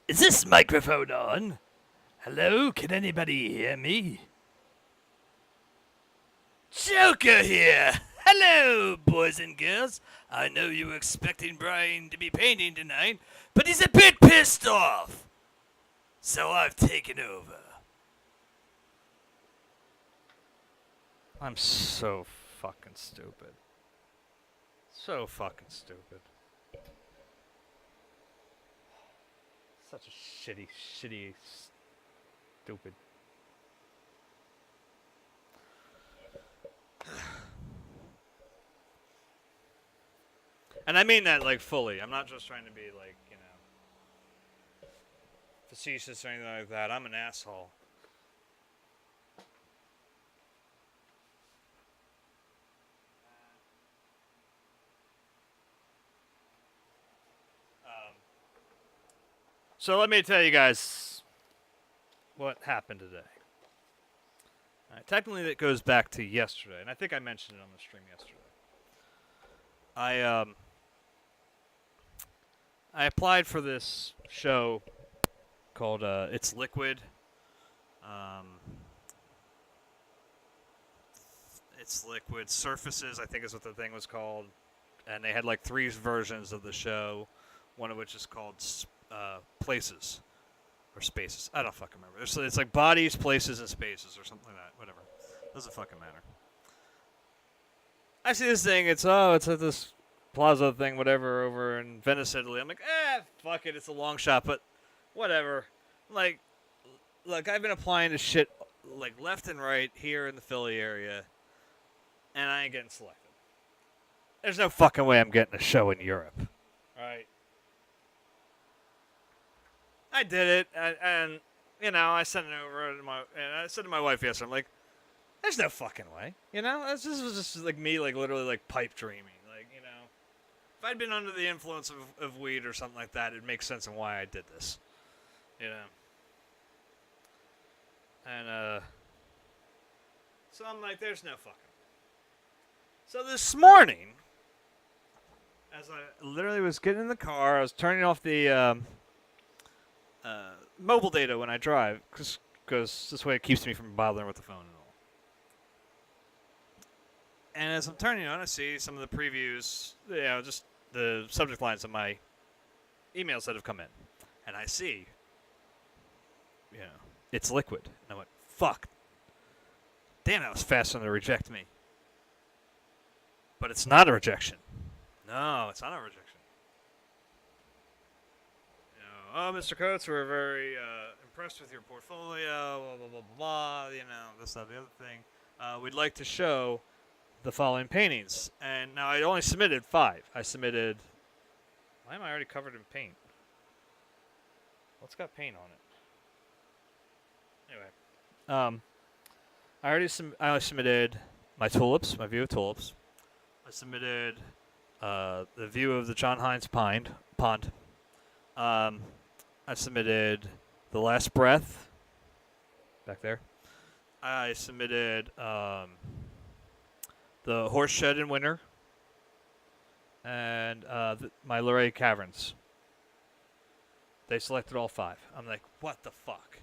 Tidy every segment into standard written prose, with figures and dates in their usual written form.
Is this microphone on? Hello, can anybody hear me? Joker here! Hello, boys and girls. I know you were expecting Brian to be painting tonight, but he's a bit pissed off. So I've taken over. I'm so fucking stupid. So fucking stupid. Such a shitty, stupid. And I mean that, like, fully. I'm not just trying to be, like, facetious or anything like that. I'm an asshole. So let me tell you guys what happened today. Technically, that goes back to yesterday, and I think I mentioned it on the stream yesterday. I applied for this show called It's Liquid. It's Liquid Surfaces, I think is what the thing was called. And they had like 3 versions of the show, one of which is called Places. Or Spaces. I don't fucking remember. It's like Bodies, Places, and Spaces or something like that. Whatever. Doesn't fucking matter. I see this thing. It's at this plaza thing, whatever, over in Venice, Italy. I'm like, fuck it. It's a long shot, but whatever. Like, look, I've been applying to shit like left and right here in the Philly area, and I ain't getting selected. There's no fucking way I'm getting a show in Europe. Alright. I did it, and I sent it over to I said to my wife yesterday, I'm like, there's no fucking way, this was just like me, like literally like pipe dreaming, like, if I'd been under the influence of weed or something like that, it makes sense on why I did this, and so I'm like, there's no fucking. So this morning, as I literally was getting in the car, I was turning off the mobile data when I drive, because this way it keeps me from bothering with the phone and all. And as I'm turning on, I see some of the previews, just the subject lines of my emails that have come in. And I see, it's liquid. And I went, fuck. Damn, that was fast enough to reject me. But it's not a rejection. No, it's not a rejection. Oh, Mr. Coates, we're very impressed with your portfolio, blah, blah, blah, blah, this, that, the other thing. We'd like to show the following paintings. And now I only submitted 5. Why am I already covered in paint? What's got paint on it? Anyway. I only submitted my tulips, my view of tulips. I submitted the view of the John Hines pond. I submitted The Last Breath, back there. I submitted The Horse Shed in Winter, and my Luray Caverns. They selected all 5. I'm like, what the fuck?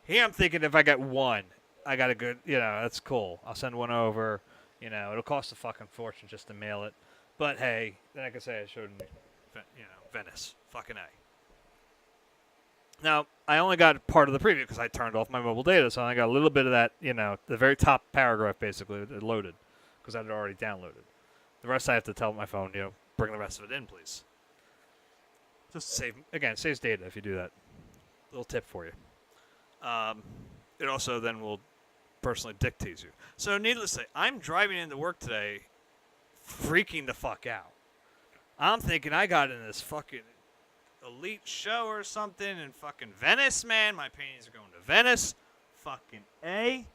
Here I'm thinking if I get 1, I got a good, that's cool. I'll send 1 over. It'll cost a fucking fortune just to mail it. But hey, then I can say I showed Venice. Fucking A. Now, I only got part of the preview because I turned off my mobile data, so I got a little bit of that, the very top paragraph, basically, it loaded, because I had already downloaded. The rest I have to tell my phone, bring the rest of it in, please. Just saves data if you do that. Little tip for you. It also then will personally dictate you. So, needless to say, I'm driving into work today freaking the fuck out. I'm thinking I got in this fucking elite show or something in fucking Venice, man. My paintings are going to Venice. Fucking A.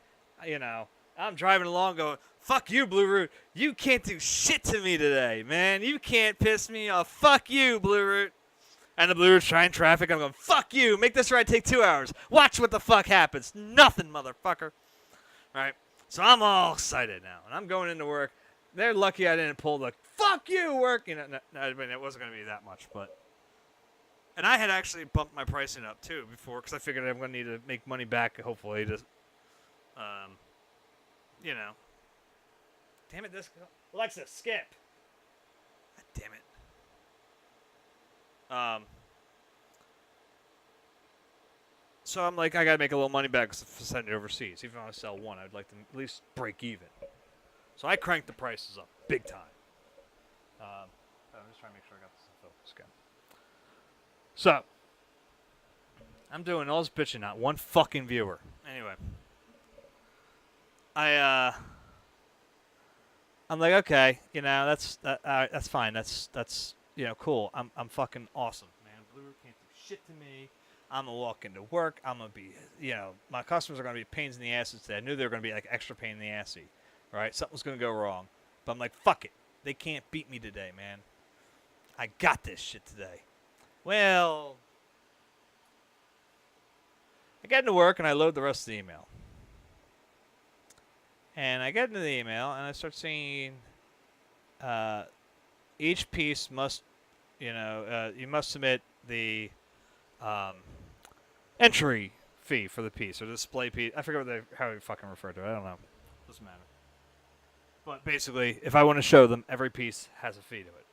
I'm driving along going, fuck you, Blue Root. You can't do shit to me today, man. You can't piss me off. Fuck you, Blue Root. And the Blue Root's trying traffic. I'm going, fuck you. Make this ride take 2 hours. Watch what the fuck happens. Nothing, motherfucker. All right. So I'm all excited now. And I'm going into work. They're lucky I didn't pull the fuck you work. No, I mean, it wasn't going to be that much, but And I had actually bumped my pricing up too before because I figured I'm going to need to make money back. Hopefully, to, you know. Damn it! This Alexa, skip. God damn it. So I'm like, I gotta make a little money back for sending it overseas. Even if I sell one, I'd like to at least break even. So I cranked the prices up big time. I'm just trying to make sure I got this in focus again. So I'm doing all this bitching, not one fucking viewer. Anyway, I'm like, okay, that's fine. That's cool. I'm fucking awesome, man. Blue can't do shit to me. I'm gonna walk into work. I'm gonna be, my customers are gonna be pains in the asses today. I knew they were gonna be like extra pain in the assy, right? Something's gonna go wrong, but I'm like, fuck it. They can't beat me today, man. I got this shit today. Well, I get into work and I load the rest of the email, and I get into the email and I start seeing, each piece must, you must submit the entry fee for the piece or display piece. I forget how they fucking refer to it. I don't know. Doesn't matter. But basically, if I want to show them, every piece has a fee to it.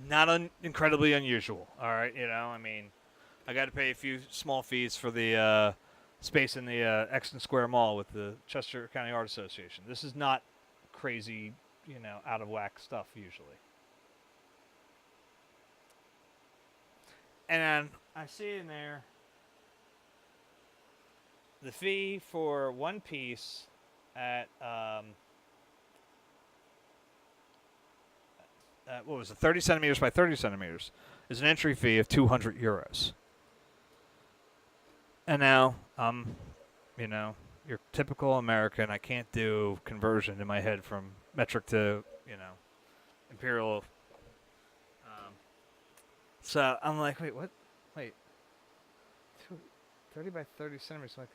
Not incredibly unusual. All right, I got to pay a few small fees for the space in the Exton Square Mall with the Chester County Art Association. This is not crazy, out of whack stuff usually. And then I see in there the fee for one piece at what was it, 30 centimeters by 30 centimeters is an entry fee of €200. And now, your typical American, I can't do conversion in my head from metric to, imperial. So I'm like, wait, what? Wait. 30 by 30 centimeters. Like,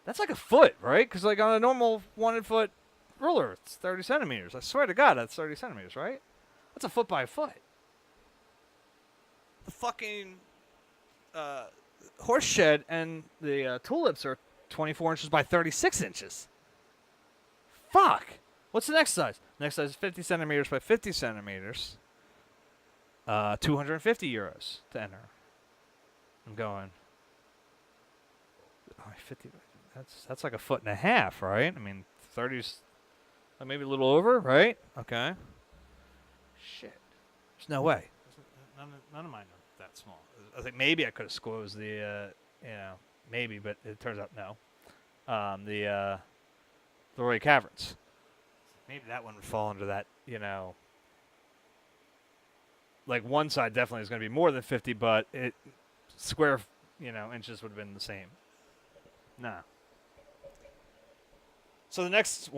that's like a foot, right? Because like on a normal 1 foot ruler, it's 30 centimeters. I swear to God, that's 30 centimeters, right? That's a foot by a foot. The fucking horse shed and the tulips are 24 inches by 36 inches. Fuck. What's the next size? Next size is 50 centimeters by 50 centimeters. €250 to enter. I'm going. Oh, 50. That's like a foot and a half, right? 30's maybe a little over, right? Okay. Shit. There's no way. None of mine are that small. I think maybe I could have squozed the, maybe, but it turns out no. The Roy Caverns. Maybe that one would fall under that, like one side definitely is going to be more than 50, but it square, inches would have been the same. Nah. So the next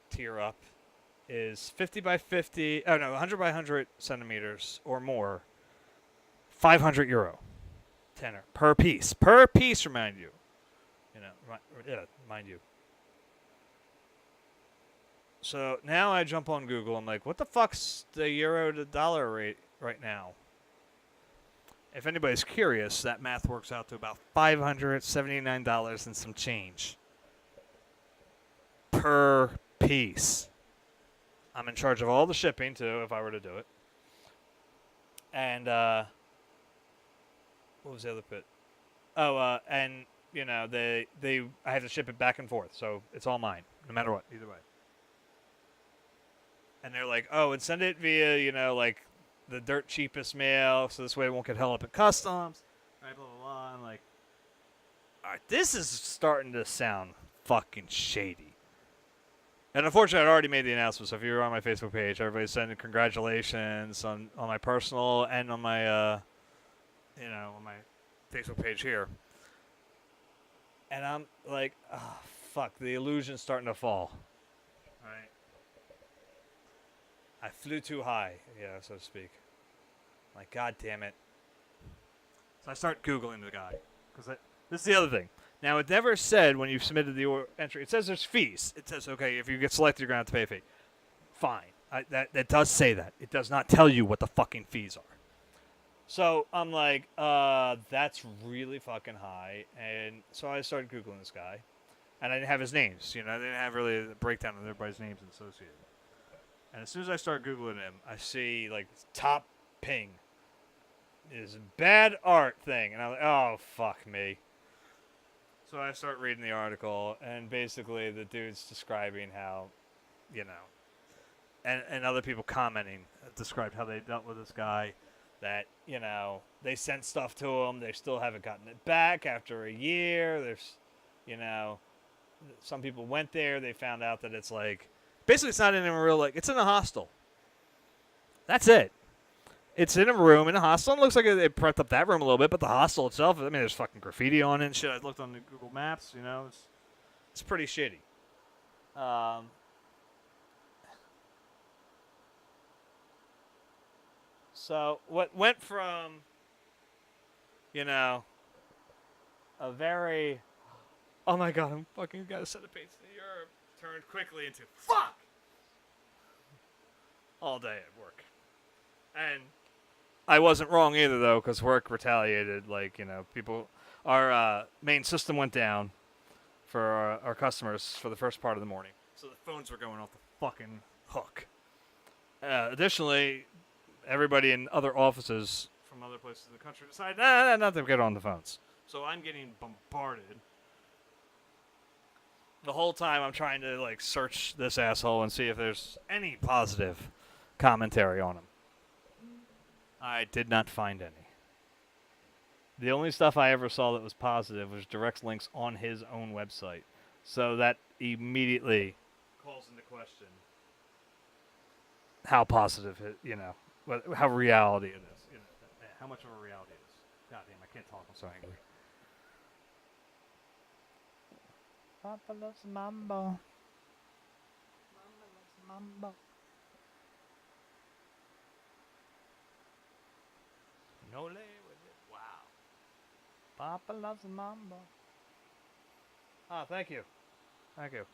tier up is 50 by 50, 100 by 100 centimeters or more, €500 tenor per piece. Per piece, remind you. Mind you. So now I jump on Google. I'm like, what the fuck's the euro to dollar rate right now? If anybody's curious, that math works out to about $579 and some change per piece. I'm in charge of all the shipping too, if I were to do it. And what was the other bit? Oh, and I have to ship it back and forth, so it's all mine, no matter what, either way. And they're like, oh, and send it via, like the dirt cheapest mail, so this way it won't get held up at customs. Right, blah, blah, blah. I'm like, all right, this is starting to sound fucking shady. And unfortunately, I'd already made the announcement, so if you were on my Facebook page, everybody's sending congratulations on my personal and on my, on my Facebook page here. And I'm like, oh, fuck, the illusion's starting to fall. All right. I flew too high, so to speak. I'm like, God damn it. So I start Googling the guy. Because this is the other thing. Now, it never said when you submitted the entry, it says there's fees. It says, okay, if you get selected, you're going to have to pay a fee. Fine. That does say that. It does not tell you what the fucking fees are. So I'm like, that's really fucking high. And so I started Googling this guy. And I didn't have his names. You know, I didn't have really a breakdown of everybody's names associated. And as soon as I start Googling him, I see, like, top ping is bad art thing. And I'm like, oh, fuck me. So I start reading the article, and basically the dude's describing how, you know, and other people commenting described how they dealt with this guy, that, you know, they sent stuff to him, they still haven't gotten it back after a year. There's, you know, some people went there, they found out that it's like, basically it's not in a real, like, it's in a hostel. That's it. It's in a room in a hostel. It looks like they prepped up that room a little bit, but the hostel itself, I mean, there's fucking graffiti on it and shit. I looked on the Google Maps, you know, it's pretty shitty. Um, so what went from, you know, a very, oh my god, I'm fucking got to set a pace to Europe, turned quickly into fuck all day at work. And I wasn't wrong either, though, because work retaliated. Like, you know, people, our main system went down for our customers for the first part of the morning. So the phones were going off the fucking hook. Additionally, everybody in other offices from other places in the country decided, not to get on the phones. So I'm getting bombarded. The whole time I'm trying to, like, search this asshole and see if there's any positive commentary on him. I did not find any. The only stuff I ever saw that was positive was direct links on his own website. So that immediately calls into question how positive, you know, how reality it is. You know, how much of a reality it is. God damn, I can't talk. I'm so angry. Papa loves mambo. Mama loves mambo. No lay with it. Wow. Papa loves mambo. Ah, thank you. Thank you.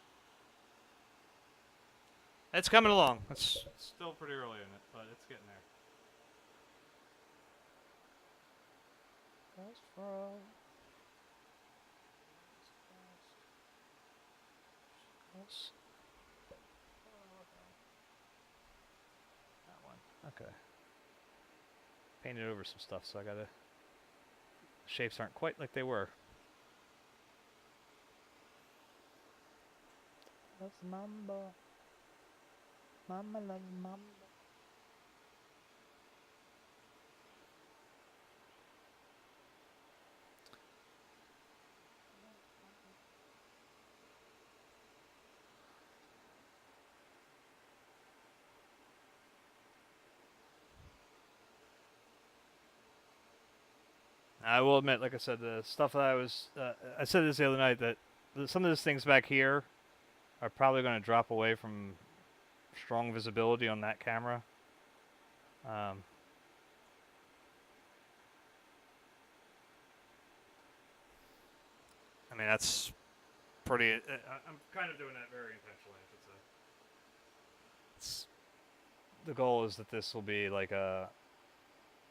It's coming along. It's still pretty early in it, but it's getting there. Fast forward. That one. Okay. Painted over some stuff, so I gotta. The shapes aren't quite like they were. Loves mambo. Mama loves mambo. I will admit, like I said, the stuff that I said this the other night, that some of these things back here are probably going to drop away from strong visibility on that camera. I mean, that's pretty. I'm kind of doing that very intentionally. The goal is that this will be like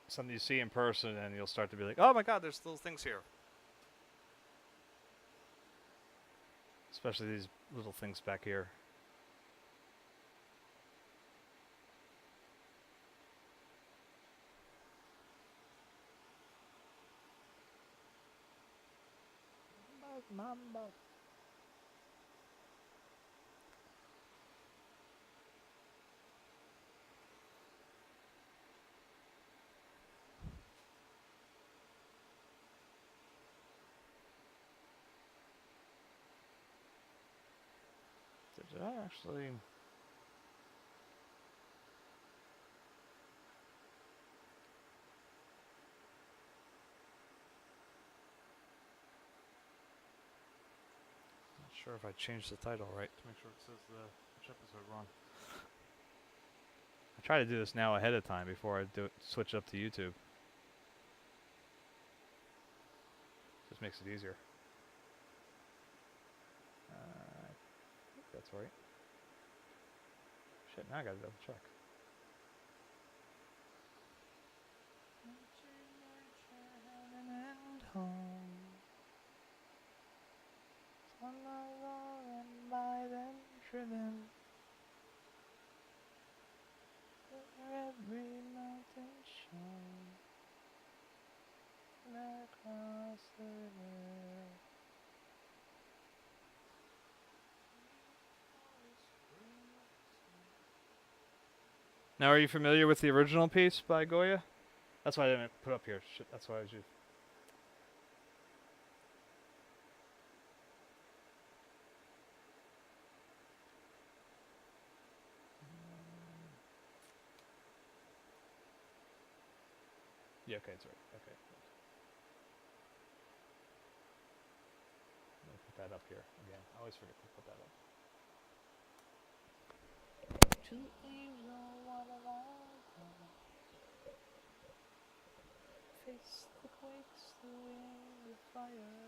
something you see in person, and you'll start to be like, oh my god, there's little things here. Especially these little things back here. Mambo. Did I actually? Not sure if I changed the title right to make sure it says which episode we're on. I try to do this now ahead of time before I switch up to YouTube. Just makes it easier. I think that's right. Shit, now I gotta double check. driven. Every mountain shine across the river. Now, are you familiar with the original piece by Goya? That's why I didn't put up here. Shit, that's why I was just... Yeah, okay, it's right. Okay. Let me put that up here again. I always forget to put that up. Two angels, one of face the quakes, the wind, the fire.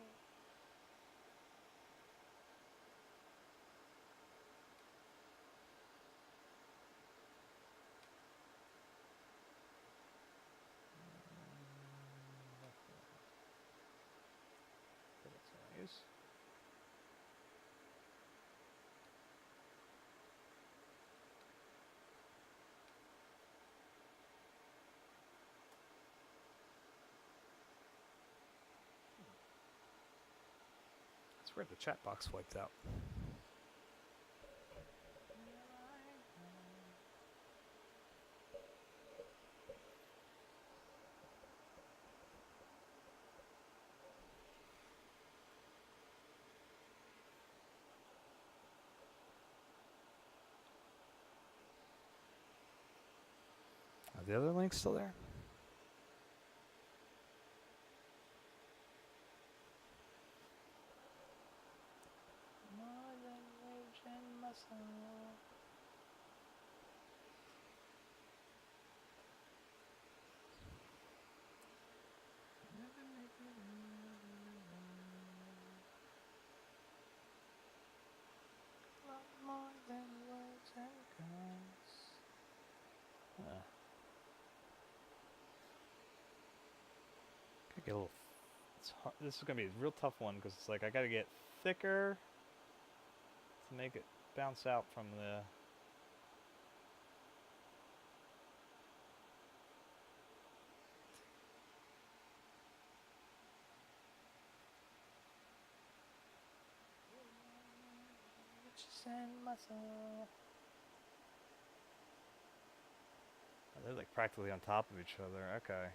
It's weird the chat box wiped out. Are the other links still there? More than rage and muscle. More than words and guns. Get a little. It's hard. This is gonna be a real tough one because it's like I gotta get thicker to make it bounce out from the. And muscle. Oh, they're like practically on top of each other. Okay.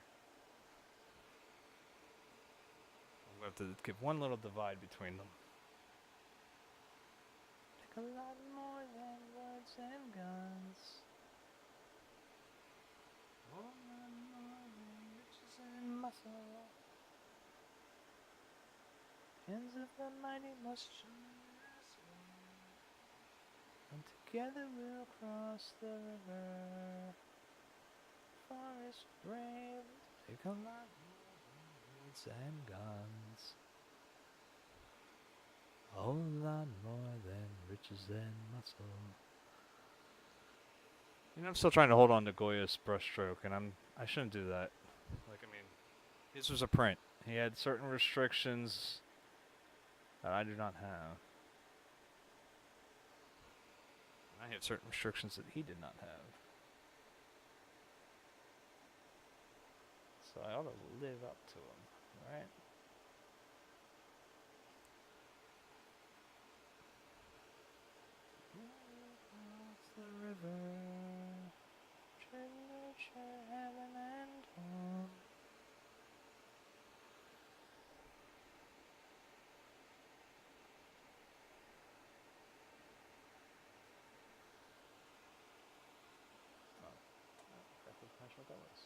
We have to give one little divide between them. Take a lot more than words and guns. A lot more than riches and muscle. Hands of the mighty must join us all. And together we'll cross the river. Forest brave, take a lot more than words and guns. A whole lot more than riches and muscle. You know, I'm still trying to hold on to Goya's brushstroke, and I shouldn't do that. Like, I mean, his was a print. He had certain restrictions that I do not have. I have certain restrictions that he did not have. So I ought to live up to him, right? Across the river, nature, heaven and home. Potential colors.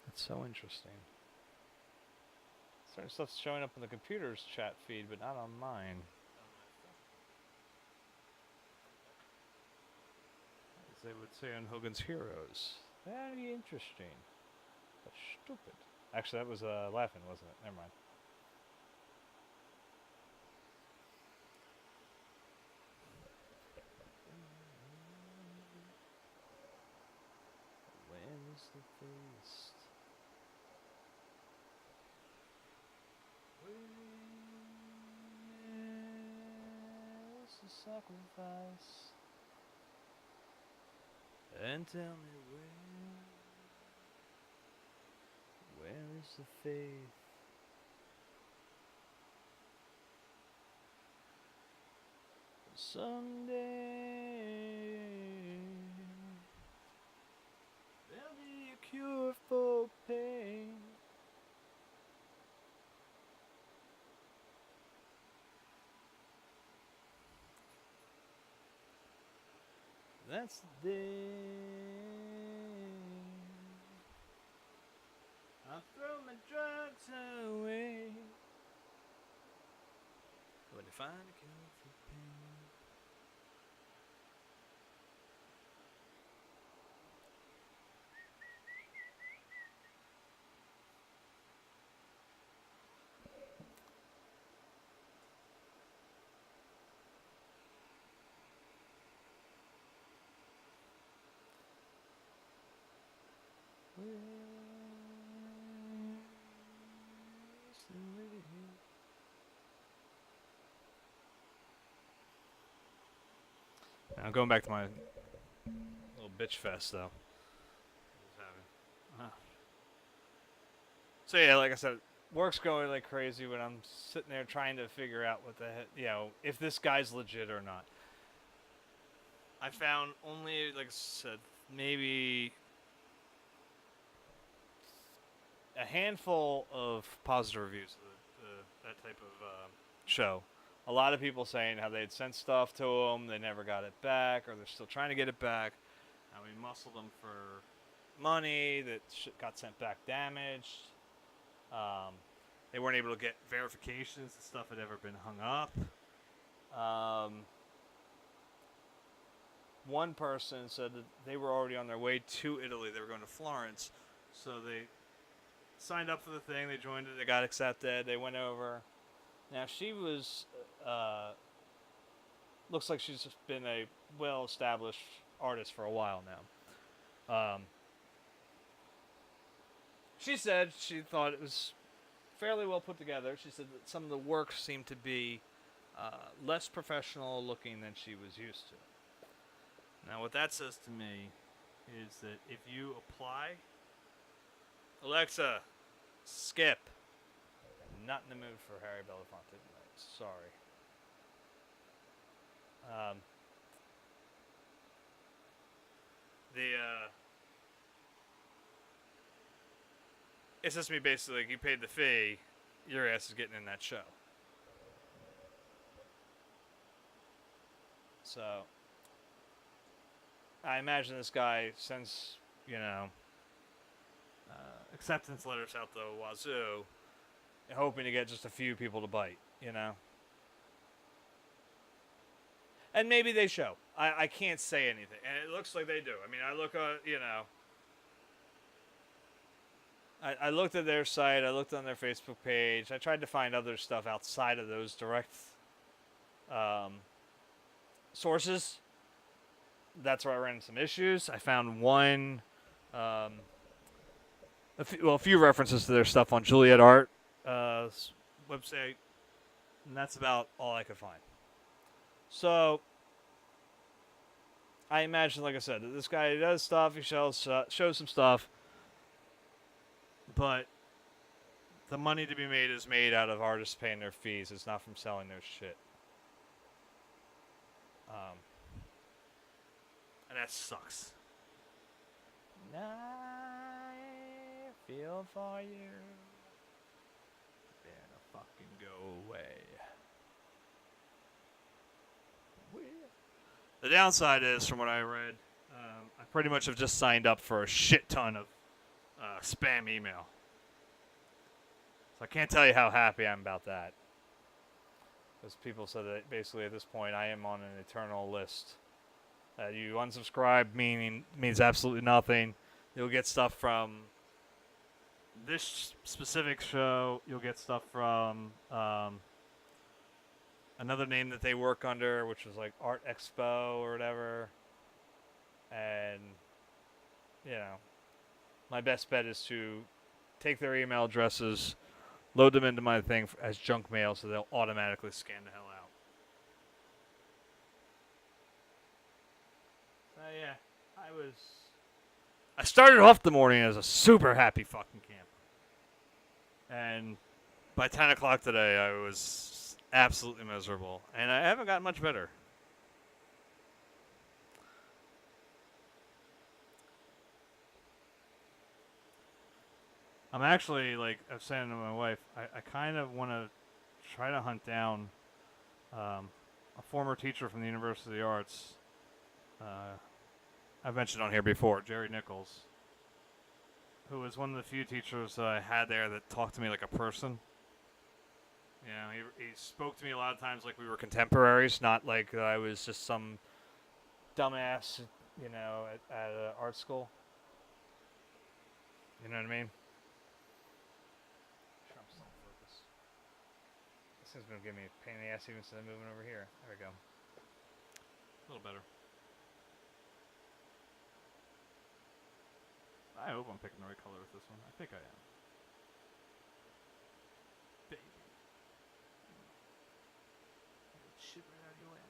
That's so interesting. Certain stuff's showing up in the computer's chat feed, but not on mine. As they would say on Hogan's Heroes. Very interesting. But stupid. Actually, that was laughing, wasn't it? Never mind. is the feast? Where is the sacrifice? And tell me where is the faith? Someday there'll be a cure for pain. That's the day I'll throw my drugs away when I find a cure for pain. Now going back to my little bitch fest though. So yeah, like I said, work's going like crazy when I'm sitting there trying to figure out what the heck, if this guy's legit or not. I found only, like I said, maybe a handful of positive reviews of that type of show. A lot of people saying how they had sent stuff to them, they never got it back, or they're still trying to get it back. How we muscled them for money that got sent back damaged. They weren't able to get verifications that stuff had ever been hung up. One person said that they were already on their way to Italy. They were going to Florence. So they signed up for the thing. They joined it. They got accepted. They went over. Now, she was, looks like she's been a well-established artist for a while now. She said she thought it was fairly well put together. She said that some of the work seemed to be less professional looking than she was used to. Now, what that says to me is that if you apply, Alexa, skip. I'm not in the mood for Harry Belafonte tonight. Sorry. It's just me basically, like, you paid the fee, your ass is getting in that show. So, I imagine this guy sends, acceptance letters out the wazoo, hoping to get just a few people to bite, And maybe they show. I can't say anything. And it looks like they do. I mean, I look at, I looked at their site. I looked on their Facebook page. I tried to find other stuff outside of those direct sources. That's where I ran into some issues. I found one, a few references to their stuff on Juliet Art website, and that's about all I could find. So, I imagine, like I said, that this guy does stuff. He shows some stuff, but the money to be made is made out of artists paying their fees. It's not from selling their shit. And that sucks. I feel for you. Better fucking go away. The downside is, from what I read, I pretty much have just signed up for a shit ton of spam email. So I can't tell you how happy I'm about that. Because people said that basically at this point I am on an eternal list. You unsubscribe means absolutely nothing. You'll get stuff from this specific show. You'll get stuff from another name that they work under, which was like Art Expo or whatever. And, my best bet is to take their email addresses, load them into my thing as junk mail, so they'll automatically scan the hell out. Yeah, I started off the morning as a super happy fucking camper, and by 10 o'clock today, I was absolutely miserable, and I haven't gotten much better. I'm actually, like I was saying to my wife, I kind of want to try to hunt down a former teacher from the University of the Arts. I've mentioned on here before, Jerry Nichols, who was one of the few teachers that I had there that talked to me like a person. You know, he spoke to me a lot of times like we were contemporaries, not like I was just some dumbass, you know, at art school. You know what I mean? Trump's not focused. This thing's gonna give me a pain in the ass even instead of moving over here. There we go. A little better. I hope I'm picking the right color with this one. I think I am. Baby. Shit right out of your ass.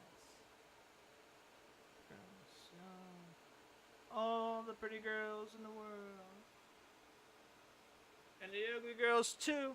All the pretty girls in the world. And the ugly girls too.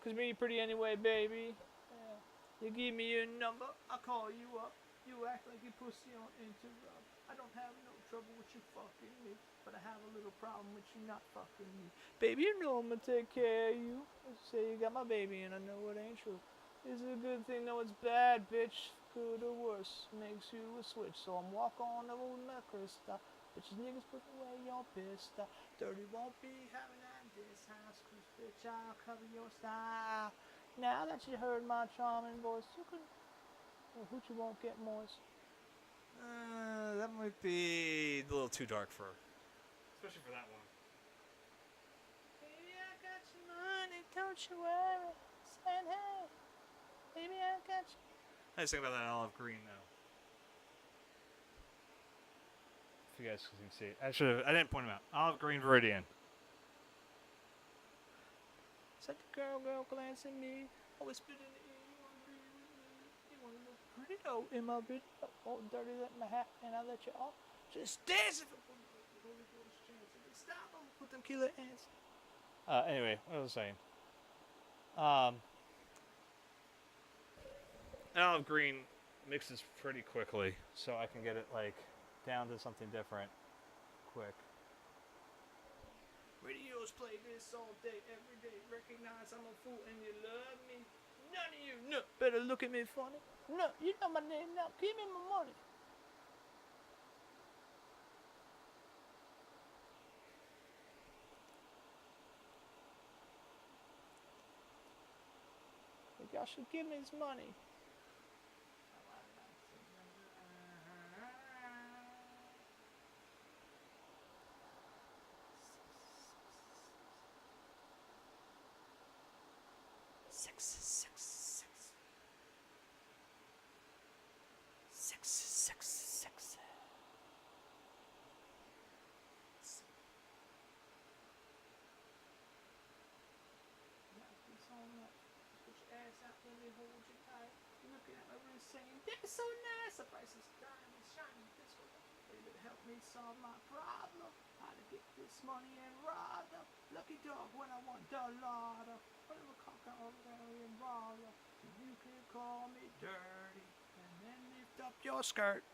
Cause me pretty anyway, baby. Yeah. You give me your number, I'll call you up. You act like you pussy on interrupt. I don't have no trouble with you fucking me, but I have a little problem with you not fucking me. Baby, you know I'm gonna take care of you. I say you got my baby and I know it ain't true. Is it a good thing? No, it's bad, bitch. Good or worse, makes you a switch. So I'm walk on the road my crystal. Bitches niggas put away your pistol. Dirty won't be having at this house, cause bitch I'll cover your style. Now that you heard my charming voice, you can hoochie won't get moist. That might be a little too dark for her. Especially for that one. Baby, I got your money, don't you worry. Said hey, baby, I got you. I just think about that olive green though. If you guys can see it. I didn't point them out. Olive green Viridian. Said the girl glance at me. I whispered in the ear, you wanna be with me? You wanna look pretty though in my video. Oh, dirty let my hat and I let you off. Just dancing for the Holy Ghost chance. Stop them with them killer ants. Anyway, what was I saying? Olive green mixes pretty quickly, so I can get it like down to something different quick. Radios play this all day, every day. Recognize I'm a fool and you love me. None of you, no, better look at me funny. No, you know my name now. Give me my money. Y'all should give me his money. Hold you tight. You're looking at my wrist saying, "That's so nice." The price is diamond shining this way. Baby, help me solve my problem. How to get this money and rob them. Lucky dog when I want the lotto. Whatever cocker or Bavarian baller. You can call me dirty. And then lift up your skirt.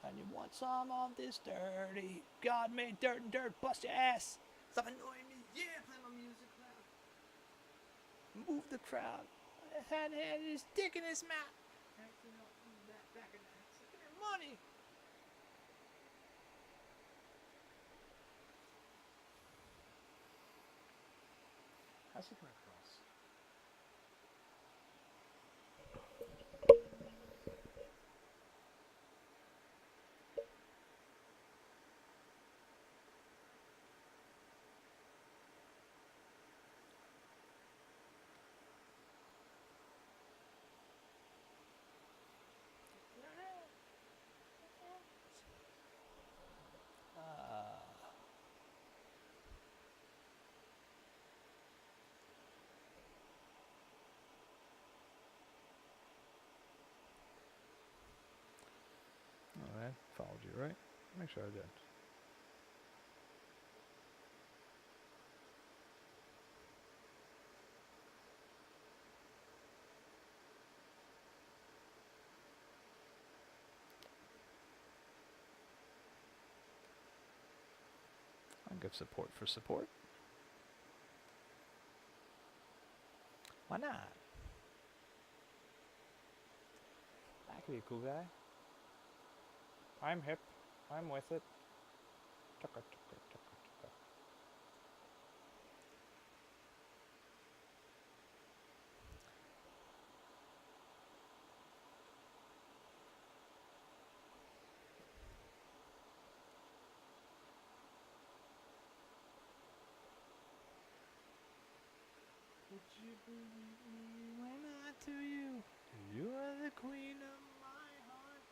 And you want some of this dirty. God made dirt and dirt. Bust your ass. Stop annoying me. Yeah, play my music loud. Move the crowd. Had his dick in his mouth. Acting up back in the house. Look at her money. How's he coming across? Make sure I did. I'll give support for support. Why not? That could be a cool guy. I'm hip. I'm with it. Tucka, tucka, tucka, tucka. Would you believe me when I tell you you are the queen of my heart?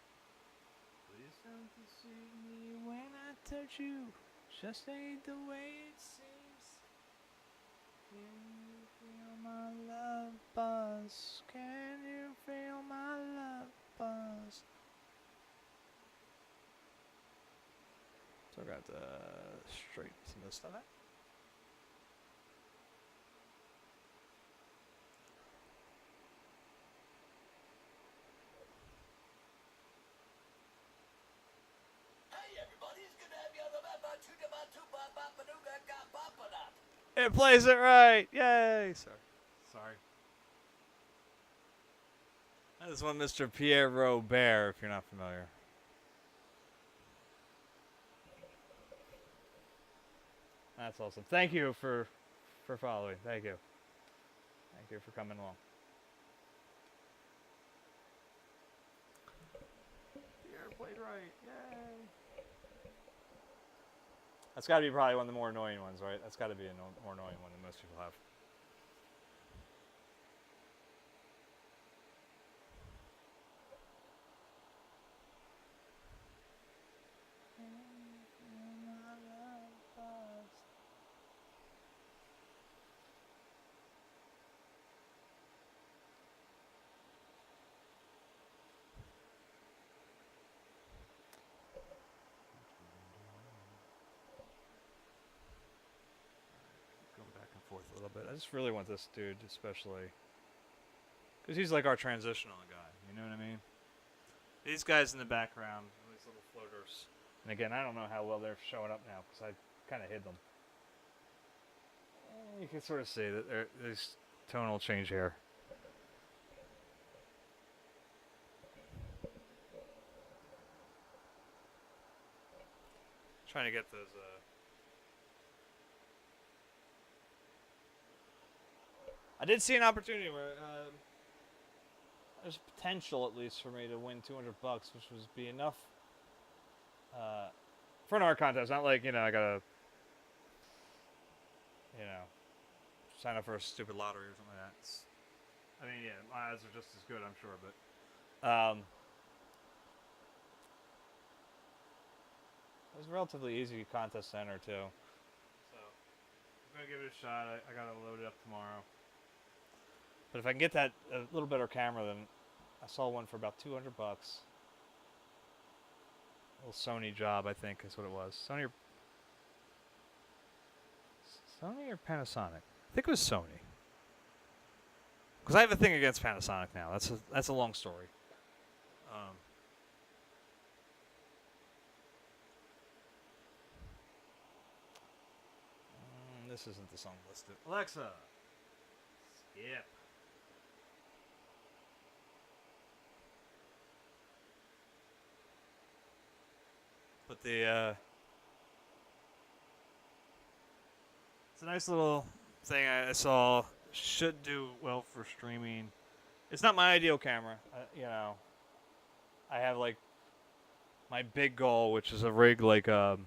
Please don't deceive me when I touch you. Just ain't the way it seems. Can you feel my love buzz? Can you feel my love buzz? So I got straight some of this stuff out. It plays it right. Yay. Sorry. That is one Mr. Pierre Robert, if you're not familiar. That's awesome. Thank you for following. Thank you. Thank you for coming along. Pierre played right. Yay. That's got to be probably one of the more annoying ones, right? That's got to be a more annoying one than most people have. A little bit. I just really want this dude, especially because he's like our transitional guy. You know what I mean? These guys in the background, these little floaters. And again, I don't know how well they're showing up now because I kind of hid them. You can sort of see that there's tonal change here. Trying to get those. I did see an opportunity where there's potential, at least, for me to win $200, which would be enough for an art contest. Not like, I gotta, sign up for a stupid lottery or something like that. I mean, yeah, my odds are just as good, I'm sure, but it was a relatively easy contest to enter, too. So, I'm gonna give it a shot. I gotta load it up tomorrow. But if I can get that a little better camera, then I saw one for about $200. A little Sony job, I think, is what it was. Sony or Panasonic? I think it was Sony. Because I have a thing against Panasonic now. That's a long story. This isn't the song listed. Alexa, skip. But it's a nice little thing I saw. Should do well for streaming. It's not my ideal camera, I have like my big goal, which is a rig like if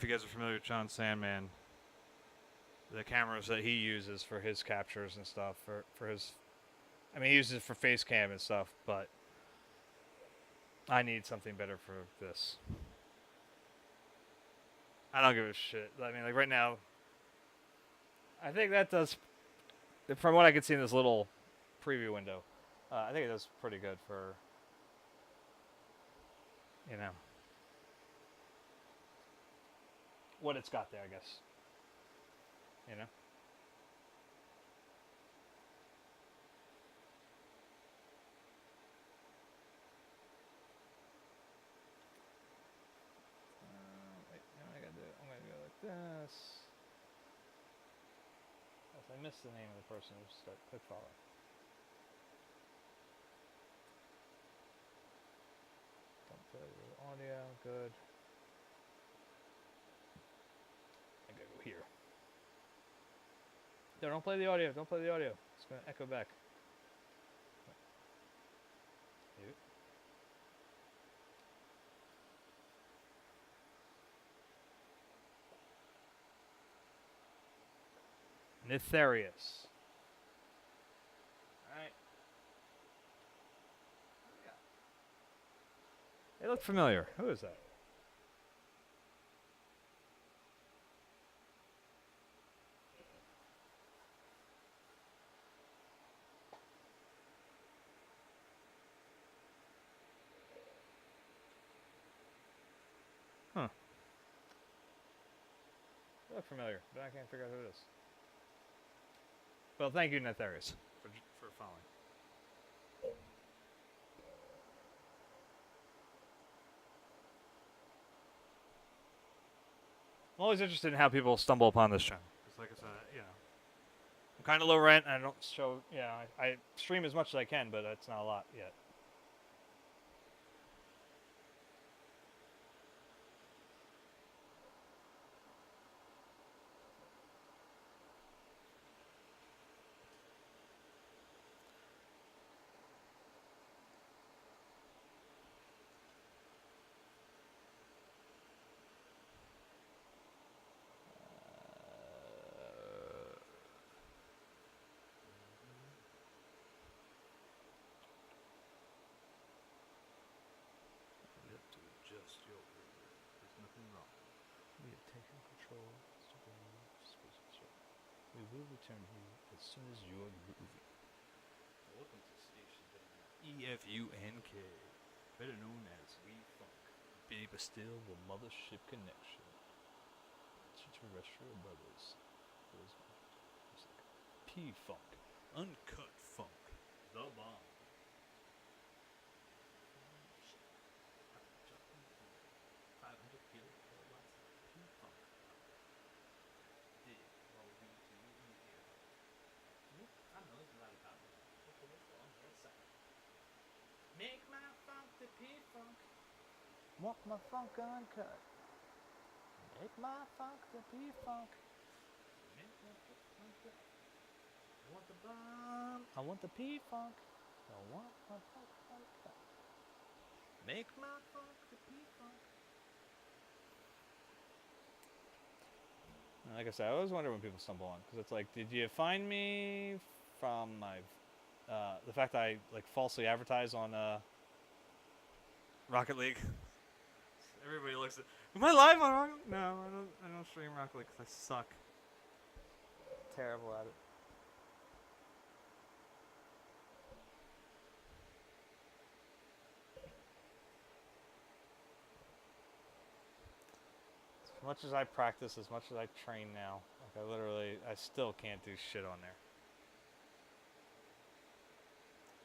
you guys are familiar with John Sandman, the cameras that he uses for his captures and stuff for his. I mean, he uses it for face cam and stuff, but I need something better for this. I don't give a shit. I mean, like right now, I think that does, from what I could see in this little preview window, I think it does pretty good for, what it's got there, I guess. You know? Wait, now I gotta do it. I'm gonna go like this. Yes, I missed the name of the person who started. Click follow. Don't play the audio. Good. I gotta go here. No, don't play the audio. Don't play the audio. It's gonna echo back. Nytharious. Alright. They look familiar. Who is that? Huh. They look familiar, but I can't figure out who it is. Well, thank you, Nytharious, for following. I'm always interested in how people stumble upon this channel. Because, like I said, you know, I'm kind of low rent, and I don't show. Yeah, I stream as much as I can, but it's not a lot yet. We will return here as soon as you're groovy. Welcome to Station EFUNK, better known as We Funk. Baby still the mothership connection. Extraterrestrial brothers. P-Funk. Uncut funk. The bomb. 500 kilowatts. P-Funk. I know there's a lot about it. Make my funk the P-Funk. Want my funk uncut. Make my funk the P-Funk. Make my funk uncut. I want the bomb. I want the P-Funk. I want my funk uncut. Make my funk the P-Funk. Like I said, I always wonder when people stumble on, because it's like, did you find me from my, the fact that I like falsely advertise on Rocket League? Everybody looks at, am I live on Rocket League? No, I don't stream Rocket League because I suck. Terrible at it. As much as I practice, as much as I train now, like I still can't do shit on there.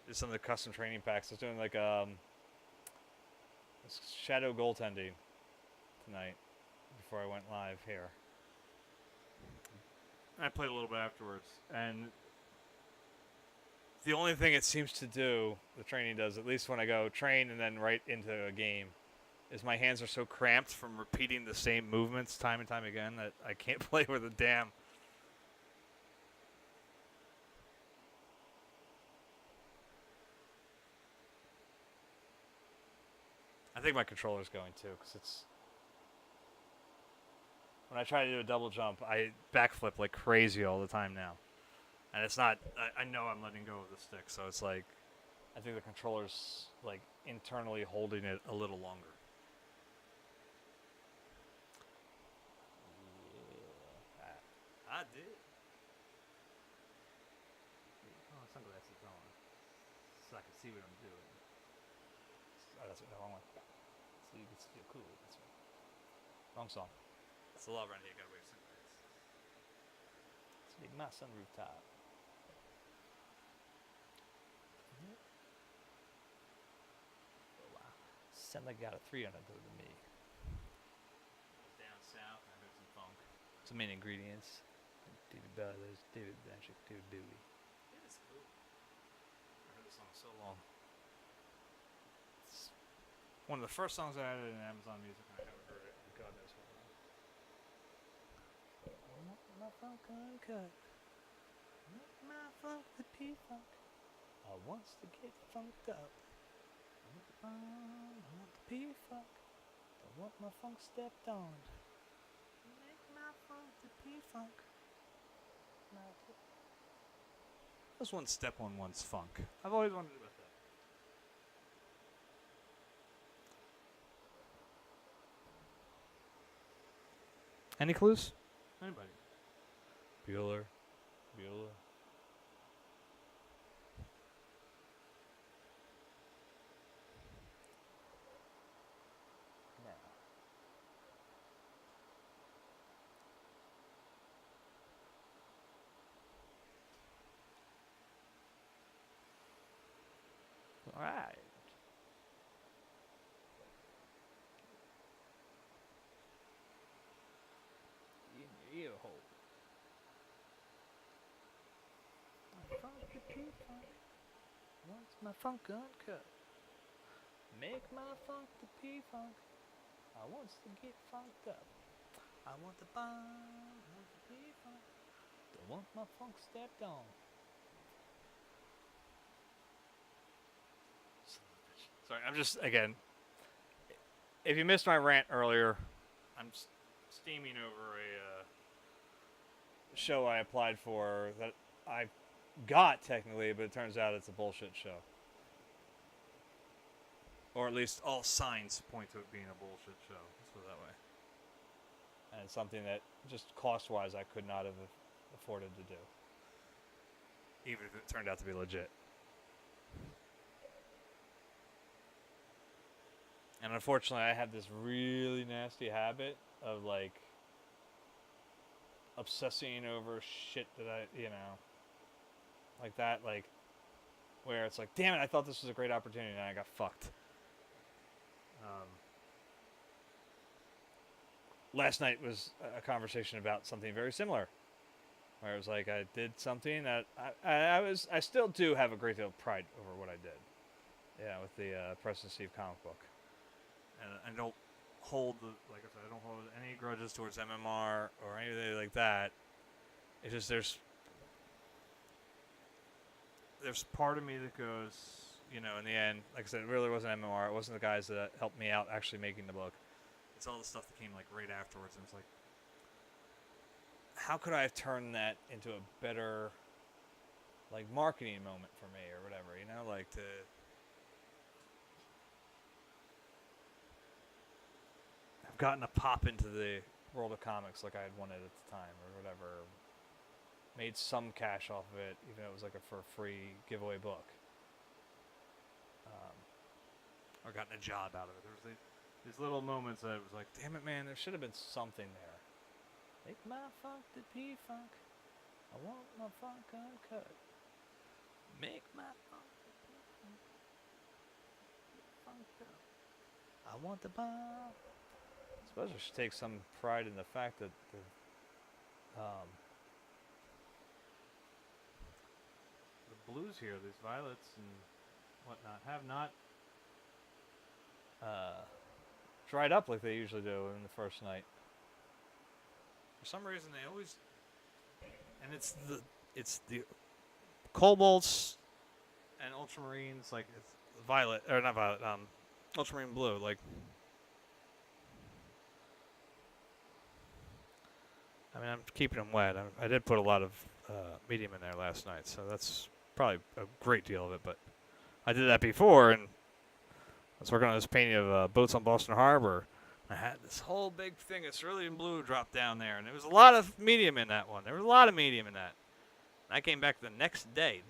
Did some of the custom training packs. I was doing like shadow goaltending tonight before I went live here. I played a little bit afterwards, and the only thing it seems to do, the training does, at least when I go train and then right into a game, is my hands are so cramped from repeating the same movements time and time again that I can't play with a damn. I think my controller's going too, because it's... When I try to do a double jump, I backflip like crazy all the time now. And it's not... I know I'm letting go of the stick, so it's like... I think the controller's like internally holding it a little longer. I did. Oh, sunglasses on, so I can see what I'm doing. Oh, that's the wrong one. So you can see it cool. That's right. Wrong song. It's a lot around here. Gotta wait some minutes. Let's make my sunroof top. Oh, wow. Sound like I got a 300 to me. Down south, I heard some funk. Some main ingredients. David Bell, there's David Blanchett, David Bowie. Yeah, it's cool. I heard this song so long. It's one of the first songs I added in Amazon Music, and I haven't heard it in God knows how long. I want my funk uncut. Make my funk the P-Funk. I wants to get funked up. I want the bomb, I want the P-Funk. I want my funk stepped on. Make my funk the P-Funk. What's one step on one's funk? I've always wondered about that. Any clues? Anybody? Bueller. All right. In your ear hole. My funk the P-Funk. Wants my funk uncut. Make my funk the P-Funk. I wants to get funked up. I want the bomb. I want the P-Funk. Don't want my funk stepped on. Sorry, I'm just, again, if you missed my rant earlier, I'm steaming over a show I applied for that I got technically, but it turns out it's a bullshit show. Or at least all signs point to it being a bullshit show. Let's put it that way. And it's something that just cost-wise I could not have afforded to do. Even if it turned out to be legit. And unfortunately, I have this really nasty habit of, like, obsessing over shit that like that, like, where it's like, damn it, I thought this was a great opportunity, and I got fucked. Last night was a conversation about something very similar, where it was like, I did something that I still do have a great deal of pride over what I did. Yeah, with the Preston Steve comic book. And I don't hold like I said, I don't hold any grudges towards MMR or anything like that. It's just there's part of me that goes, in the end, like I said, it really wasn't MMR. It wasn't the guys that helped me out actually making the book. It's all the stuff that came like right afterwards, and it's like, how could I have turned that into a better, like, marketing moment for me or whatever, like to. Gotten a pop into the world of comics like I had wanted at the time or whatever. Made some cash off of it, even though it was like for a free giveaway book. Or gotten a job out of it. There was these little moments that it was like, damn it, man, there should have been something there. Make my funk the P-Funk. I want my funk uncut. Make my funk the P-Funk. Funked up. I want the bomb. I suppose I should take some pride in the fact that the blues here, these violets and whatnot, have not dried up like they usually do in the first night. For some reason, they always, and it's the cobalts and ultramarines, like it's violet or not violet, ultramarine blue, like. I mean, I'm keeping them wet. I did put a lot of medium in there last night, so that's probably a great deal of it. But I did that before, and I was working on this painting of boats on Boston Harbor. I had this whole big thing of cerulean blue drop down there, and there was a lot of medium in that one. There was a lot of medium in that. And I came back the next day,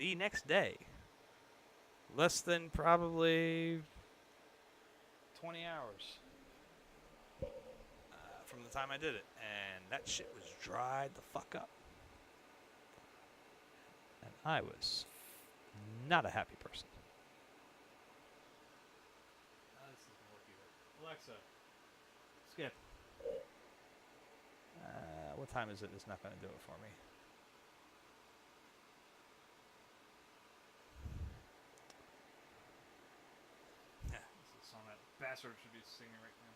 less than probably 20 hours from the time I did it, and that shit was dried the fuck up. And I was not a happy person. This is more cute. Alexa, skip. What time is it? It's not going to do it for me. Yeah, this is a song that bastard should be singing right now.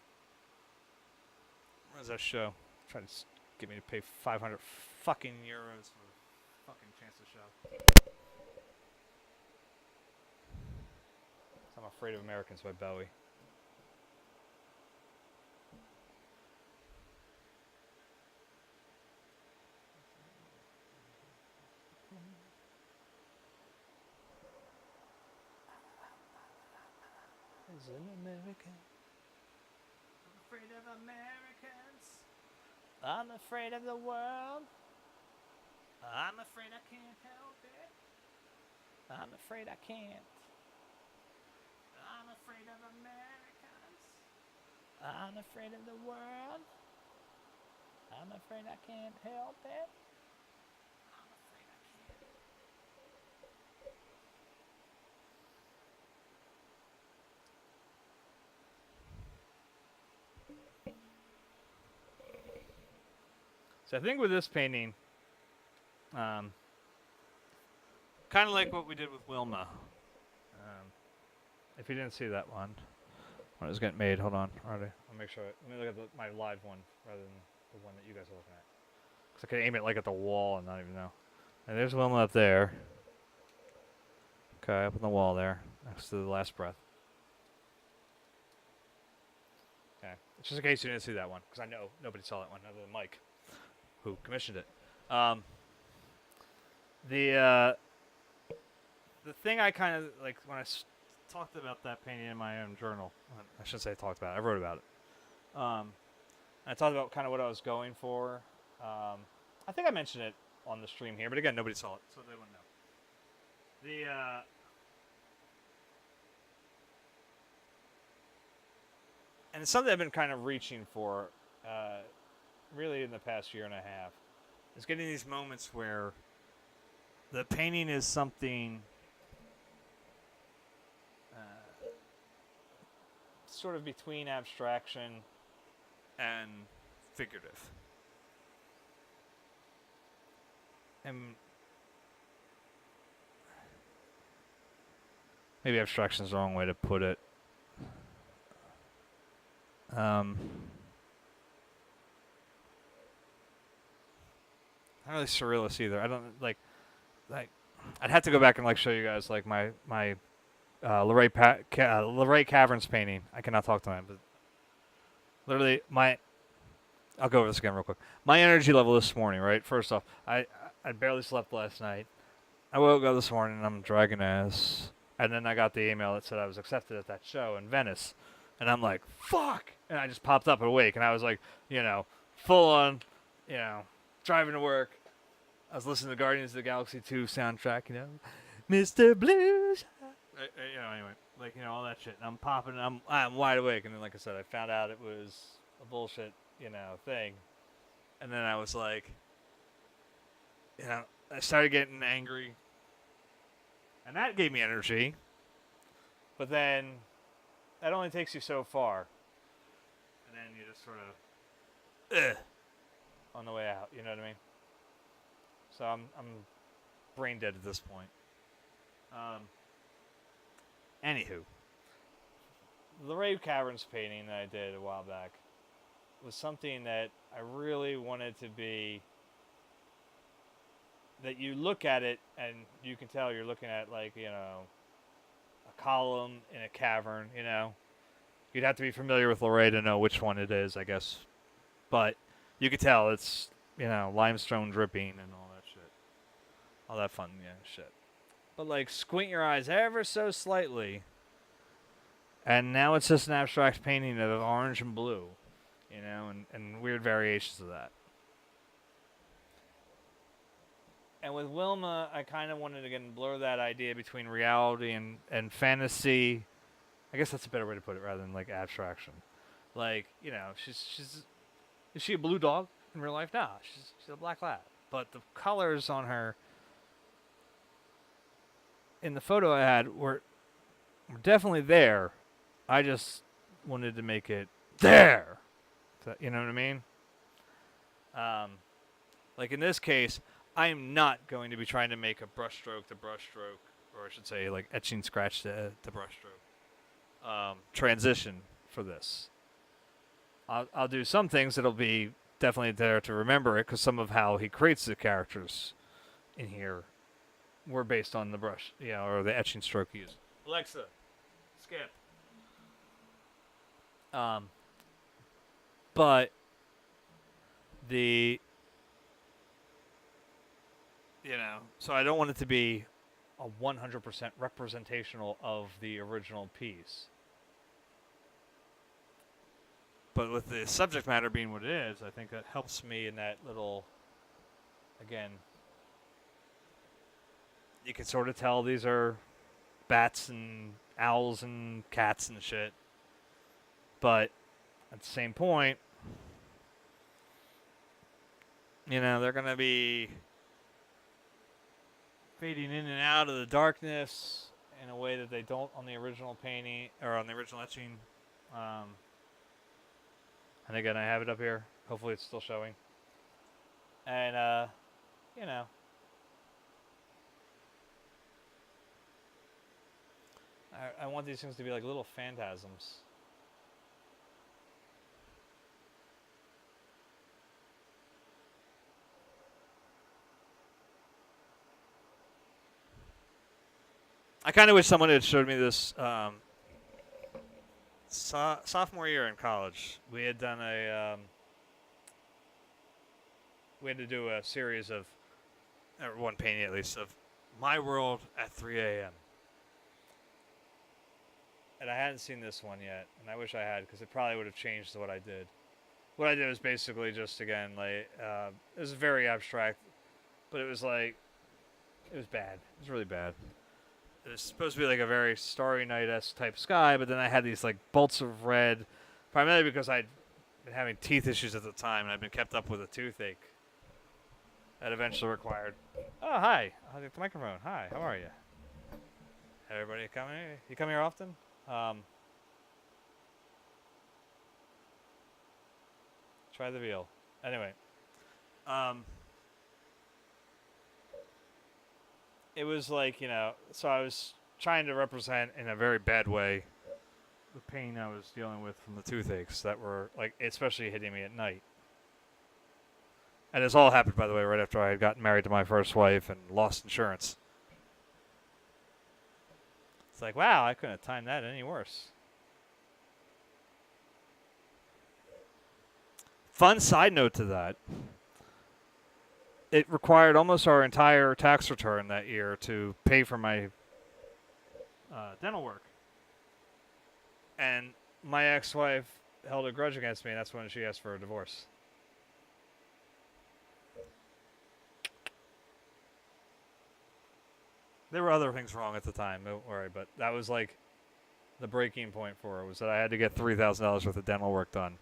What does that show? Trying to get me to pay 500 fucking euros for a fucking chance to show. I'm Afraid of Americans by Bowie. As an American, I'm afraid of Americans. I'm afraid of the world. I'm afraid I can't help it. I'm afraid I can't. I'm afraid of Americans. I'm afraid of the world. I'm afraid I can't help it. I'm afraid I can't. So I think with this painting, kind of like what we did with Wilma. If you didn't see that one, when it was getting made, hold on. I'll make sure. Let me look at my live one rather than the one that you guys are looking at. Because I could aim it like at the wall and not even know. And there's Wilma up there. Okay, up on the wall there, next to the last breath. Okay, just in case you didn't see that one, because I know nobody saw that one other than Mike, who commissioned it. The thing I kind of like when I talked about that painting in my own journal. I shouldn't say I talked about it. I wrote about it. I talked about kind of what I was going for. I think I mentioned it on the stream here, but again, nobody saw it, so they wouldn't know. And it's something I've been kind of reaching for, really in the past year and a half, is getting these moments where the painting is something sort of between abstraction and figurative. And maybe abstraction is the wrong way to put it. Not really surrealist either. I don't like. I'd have to go back and like show you guys like my Luray Caverns painting. I cannot talk to him, but literally I'll go over this again real quick. My energy level this morning, right? First off, I barely slept last night. I woke up this morning and I'm dragging ass, and then I got the email that said I was accepted at that show in Venice, and I'm like, fuck! And I just popped up awake, and I was like, full on, driving to work. I was listening to Guardians of the Galaxy 2 soundtrack, Mr. Blues. Anyway, all that shit. And I'm popping, and I'm wide awake. And then, like I said, I found out it was a bullshit, thing. And then I was like, I started getting angry. And that gave me energy. But then that only takes you so far. And then you just sort of, on the way out. You know what I mean? So I'm brain dead at this point. Anywho, the Luray Caverns painting that I did a while back was something that I really wanted to be, that you look at it and you can tell you're looking at like, a column in a cavern, You'd have to be familiar with Luray to know which one it is, I guess. But you could tell it's, limestone dripping and all that shit. All that fun, shit. But like squint your eyes ever so slightly, and now it's just an abstract painting of orange and blue, and weird variations of that. And with Wilma, I kind of wanted to again blur that idea between reality and fantasy. I guess that's a better way to put it rather than like abstraction. Like, she's Is she a blue dog in real life? No, she's a black lab. But the colors on her in the photo I had were definitely there. I just wanted to make it there. You know what I mean? Like in this case, I'm not going to be trying to make a brushstroke to brushstroke, or I should say, like etching scratch to brushstroke transition for this. I'll do some things that'll be definitely there to remember it, because some of how he creates the characters in here were based on the brush, or the etching stroke he used. Alexa, skip. But so I don't want it to be a 100% representational of the original piece. But with the subject matter being what it is, I think that helps me in that little, again, you can sort of tell these are bats and owls and cats and shit. But at the same point, they're going to be fading in and out of the darkness in a way that they don't on the original painting, or on the original etching. And again, I have it up here. Hopefully it's still showing. And, I want these things to be like little phantasms. I kind of wish someone had showed me this sophomore year in college. We had done we had to do a series of, or one painting at least, of My World at 3 a.m. And I hadn't seen this one yet, and I wish I had, because it probably would have changed what I did. What I did was basically just, again, like, it was very abstract, but it was like, it was bad. It was really bad. It was supposed to be like a very Starry Night-esque type sky, but then I had these like bolts of red, primarily because I'd been having teeth issues at the time, and I'd been kept up with a toothache that eventually required. Oh, hi. I'll get the microphone. Hi, how are you? Everybody coming here? You come here often? Try the veal. Anyway. It was like, so I was trying to represent in a very bad way the pain I was dealing with from the toothaches that were, like, especially hitting me at night. And this all happened, by the way, right after I had gotten married to my first wife and lost insurance. It's like, wow, I couldn't have timed that any worse. Fun side note to that. It required almost our entire tax return that year to pay for my dental work. And my ex-wife held a grudge against me, and that's when she asked for a divorce. There were other things wrong at the time, don't worry, but that was like the breaking point for her, was that I had to get $3,000 worth of dental work done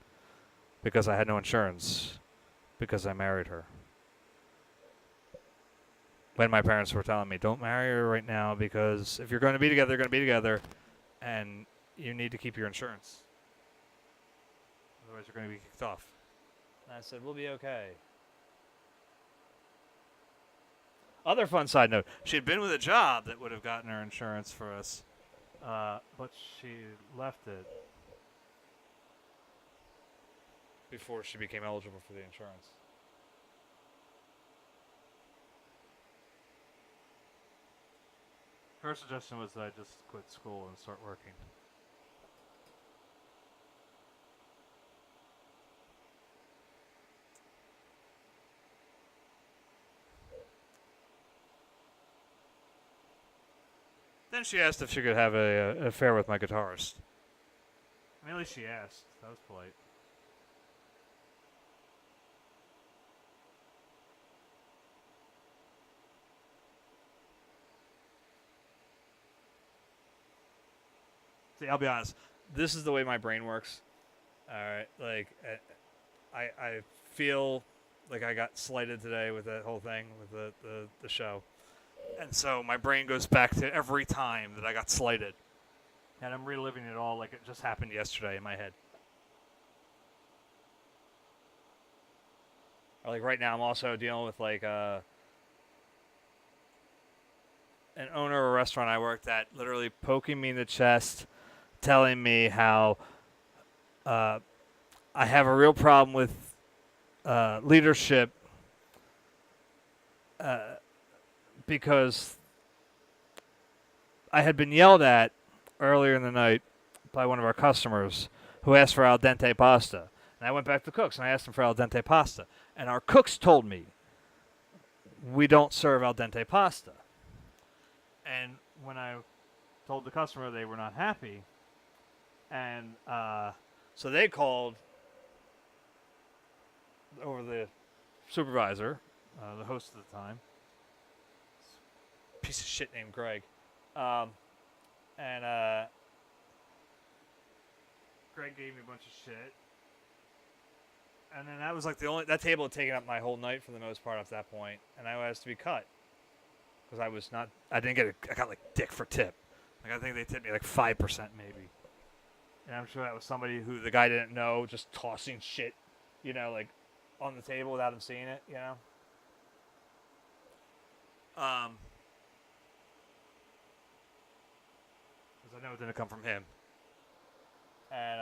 because I had no insurance because I married her. When my parents were telling me, don't marry her right now, because if you're going to be together, you're going to be together, and you need to keep your insurance. Otherwise, you're going to be kicked off. And I said, we'll be okay. Other fun side note, she had been with a job that would have gotten her insurance for us, but she left it before she became eligible for the insurance. Her suggestion was that I just quit school and start working. Then she asked if she could have an affair with my guitarist. I mean, at least she asked. That was polite. See, I'll be honest. This is the way my brain works. All right, like I feel like I got slighted today with that whole thing with the show, and so my brain goes back to every time that I got slighted, and I'm reliving it all like it just happened yesterday in my head. Or like right now, I'm also dealing with like an owner of a restaurant I worked at, literally poking me in the chest, telling me how I have a real problem with leadership because I had been yelled at earlier in the night by one of our customers who asked for al dente pasta. And I went back to cooks and I asked them for al dente pasta. And our cooks told me we don't serve al dente pasta. And when I told the customer, they were not happy. And so they called over the supervisor, the host at the time, piece of shit named Greg. And Greg gave me a bunch of shit. And then that was like that table had taken up my whole night for the most part up to that point. And I was to be cut. Because I got like dick for tip. Like I think they tipped me like 5% maybe. And I'm sure that was somebody who the guy didn't know, just tossing shit, like on the table without him seeing it, Because I know it didn't come from him. And,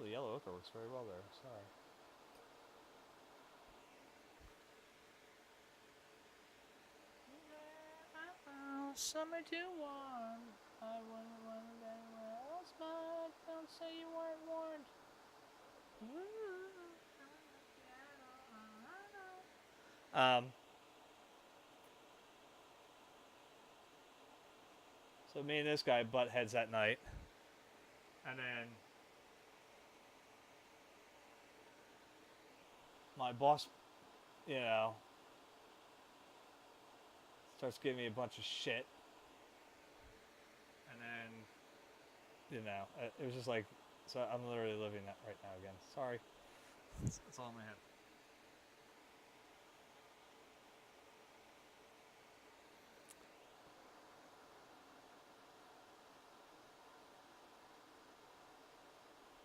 the yellow ochre works very well there. Sorry. Summer too warm. I wouldn't want to anywhere else, but don't say you weren't warned. So me and this guy butt heads that night, and then my boss, starts giving me a bunch of shit, and then, it was just like, so I'm literally living that right now again. Sorry, it's all in my head.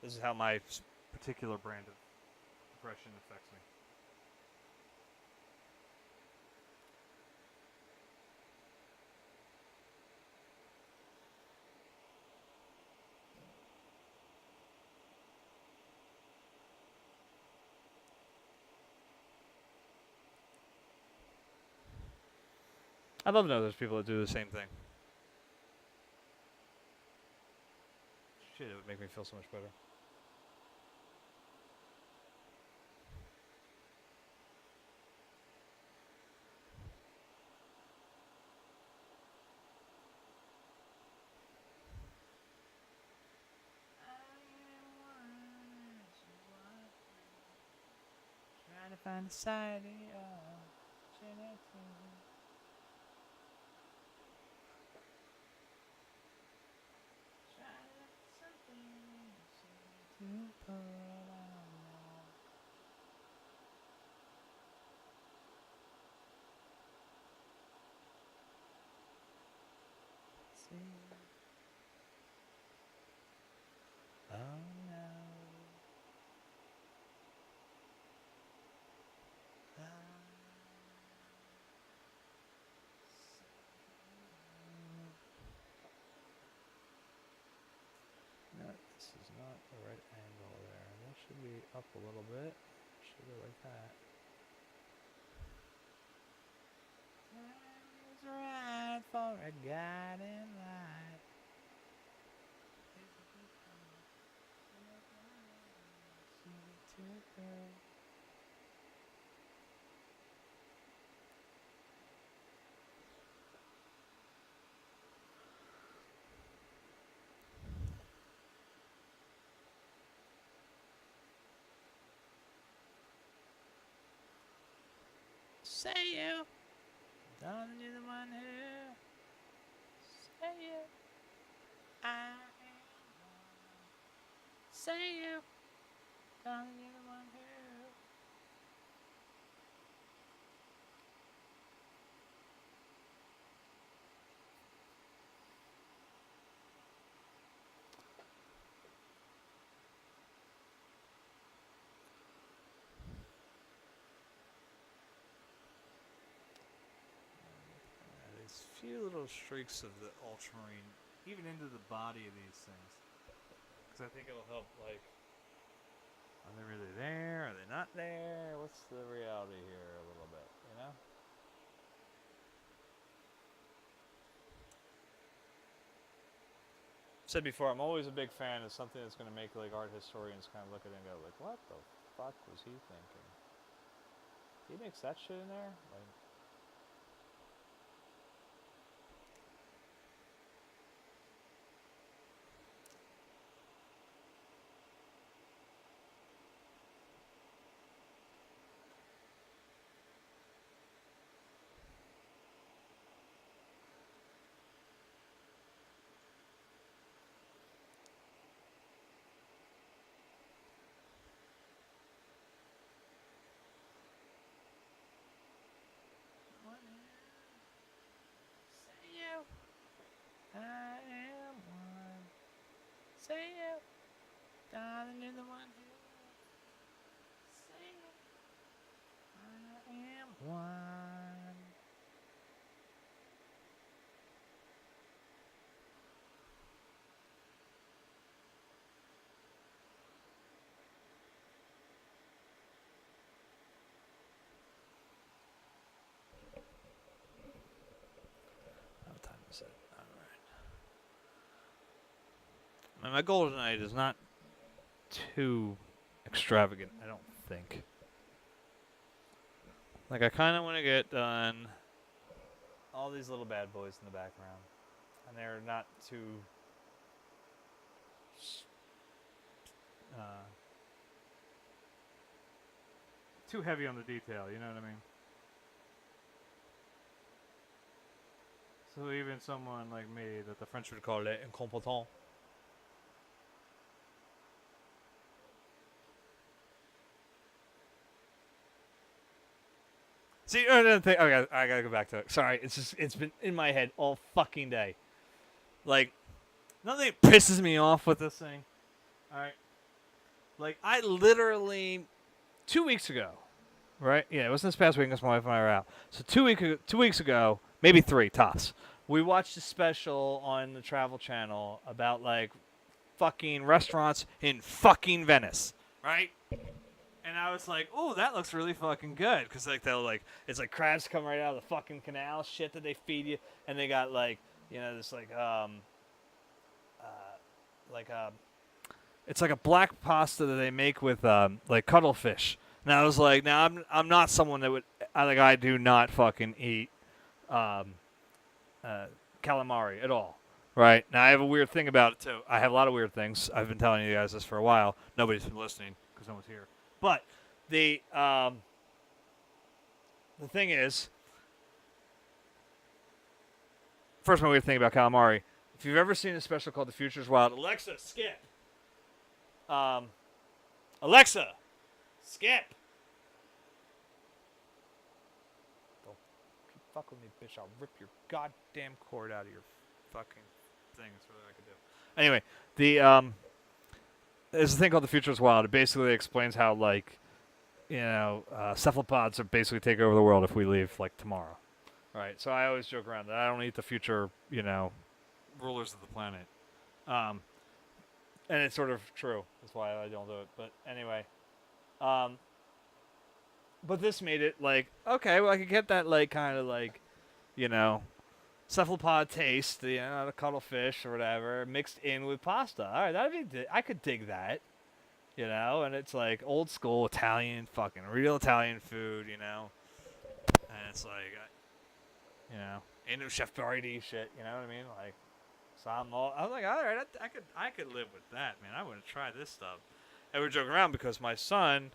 This is how my particular brand of depression affects me. I'd love to know there's people that do the same thing. Shit, it would make me feel so much better. Trying to find the side of opportunity. Oh no. No, this is not the right angle there. That should be up a little bit. Should be like that. Time is right for a guiding light. Say you, darling, you're the one who say you. I am. See you. Darling, you're the one who. These few little streaks of the ultramarine, even into the body of these things, because I think it'll help. Like, are they really there? Are they not there? What's the reality here? A little bit, you know. Said before, I'm always a big fan of something that's going to make like art historians kind of look at it and go like, "What the fuck was he thinking? He makes that shit in there?" Like, say you, I am one. Say you, darling, you're the one who. Say you, I am one. What time is it? All right. My goal tonight is not too extravagant, I don't think. Like, I kind of want to get done all these little bad boys in the background. And they're not too too heavy on the detail, you know what I mean? So even someone like me, that the French would call les incompetents. See, another thing. Okay, I gotta go back to it. Sorry, it's been in my head all fucking day. Like, nothing pisses me off with this thing. All right, like I literally 2 weeks ago, right? Yeah, it wasn't this past week because my wife and I were out. So 2 weeks ago, maybe three tops. We watched a special on the Travel Channel about like fucking restaurants in fucking Venice, right? And I was like, "Oh, that looks really fucking good," because like they'll like it's like crabs come right out of the fucking canal, shit that they feed you, and they got like this like it's like a black pasta that they make with like cuttlefish. And I was like, now I'm not someone that would I do not fucking eat calamari at all. Right now, I have a weird thing about it too. I have a lot of weird things. I've been telling you guys this for a while. Nobody's been listening because no one's here. But the thing is, first my weird thing about calamari. If you've ever seen a special called "The Future's Wild," Alexa, skip. Alexa, skip. Don't keep fucking with me, bitch. I'll rip your goddamn cord out of your fucking thing. That's what I could do. Anyway, there's a thing called "The Future's Wild." It basically explains how cephalopods are basically take over the world if we leave like tomorrow. Right. So I always joke around that I don't eat the future, rulers of the planet. And it's sort of true. That's why I don't do it. But anyway, but this made it like, okay, well I could get that like kind of like, cephalopod taste, the cuttlefish or whatever, mixed in with pasta. All right, I could dig that, and it's like old school Italian, fucking real Italian food, and it's like, ain't no Chef Boyardee shit, you know what I mean? Like, so I was like, all right, I could live with that, man. I want to try this stuff. And we were joking around because my son,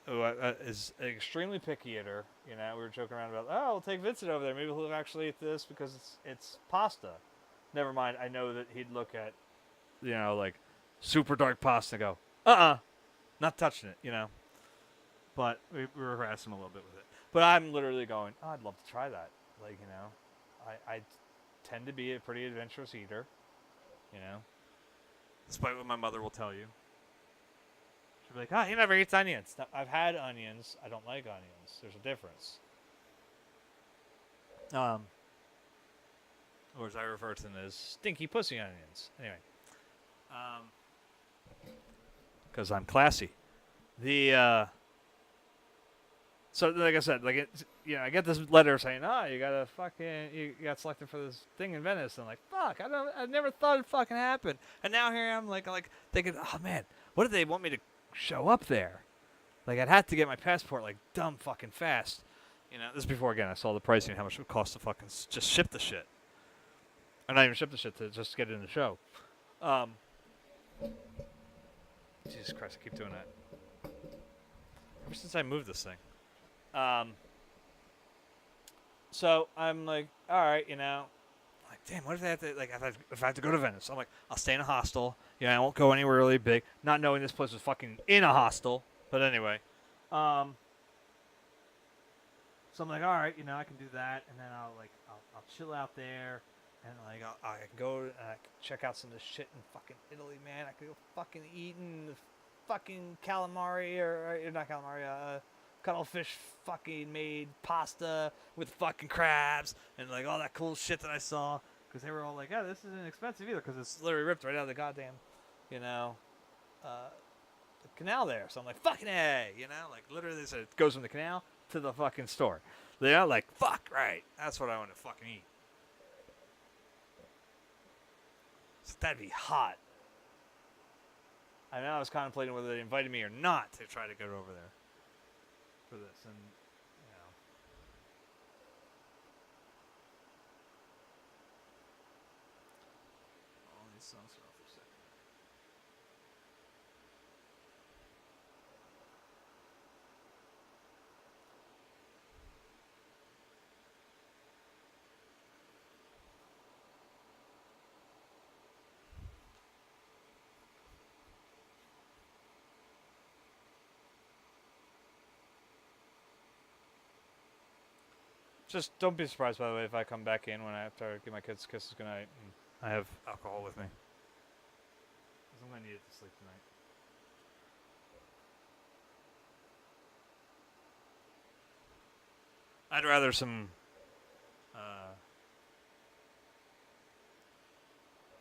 who is an extremely picky eater, we were joking around about, oh, we'll take Vincent over there. Maybe he'll actually eat this because it's pasta. Never mind. I know that he'd look at, like super dark pasta. And go, not touching it, you know. But we were harassing him a little bit with it. But I'm literally going, oh, I'd love to try that. Like, you know, I tend to be a pretty adventurous eater, you know, despite what my mother will tell you. She'll be like, oh, he never eats onions. Now, I've had onions. I don't like onions. There's a difference. Or as I refer to them as stinky pussy onions. Anyway. Because I'm classy. So like I said, like I get this letter saying, you got selected for this thing in Venice. And I'm like, fuck, I never thought it'd fucking happen. And now here I'm like thinking, oh man, what did they want me to show up there? Like I'd have to get my passport like dumb fucking fast. You know, this is before again I saw the pricing and how much it would cost to fucking just ship the shit. Or not even ship the shit to just get it in the show. Jesus Christ, I keep doing that. Ever since I moved this thing. So I'm like, all right, you know, like, damn, what if I have to, like, if I have to go to Venice? I'm like, I'll stay in a hostel. You know, I won't go anywhere really big. Not knowing this place was fucking in a hostel. But anyway. So I'm like, all right, you know, I can do that. And then I'll chill out there. And, like, I can go and I can check out some of the shit in fucking Italy, man. I could go fucking eating the fucking calamari, or not calamari, cuttlefish fucking made pasta with fucking crabs and, like, all that cool shit that I saw. Because they were all like, yeah, this isn't expensive either because it's literally ripped right out of the goddamn, you know, the canal there. So I'm like, fucking A, you know? Like, literally, it goes from the canal to the fucking store. They're like, fuck, right. That's what I want to fucking eat. So that'd be hot. I know I was contemplating whether they invited me or not to try to get over there for this, and you know, all these songs are off for a second. Just don't be surprised, by the way, if I come back in when I have to give my kids kisses goodnight and I have alcohol with me. Because I'm going to need it to sleep tonight. I'd rather some,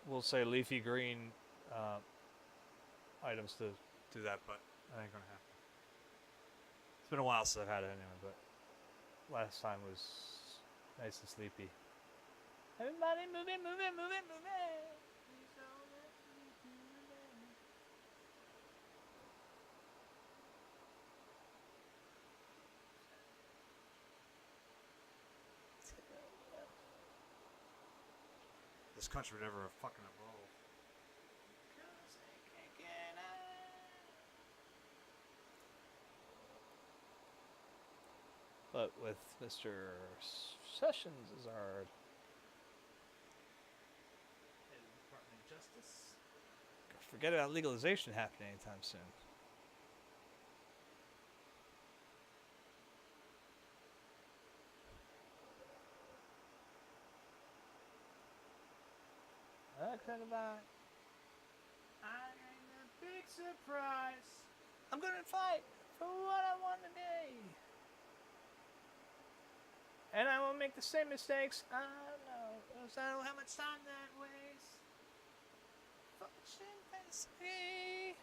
we'll say leafy green items to do that, but that ain't going to happen. It's been a while since I've had it anyway, but last time was nice and sleepy. Everybody move it, move it, move it, move it. This country would ever fucking evolve. But with Mr. Sessions as our head of the Department of Justice, forget about legalization happening anytime soon. I'm a big surprise. I'm gonna fight for what I want to be. And I won't make the same mistakes. I know. Because I don't know how much time that wastes. Function fantasy.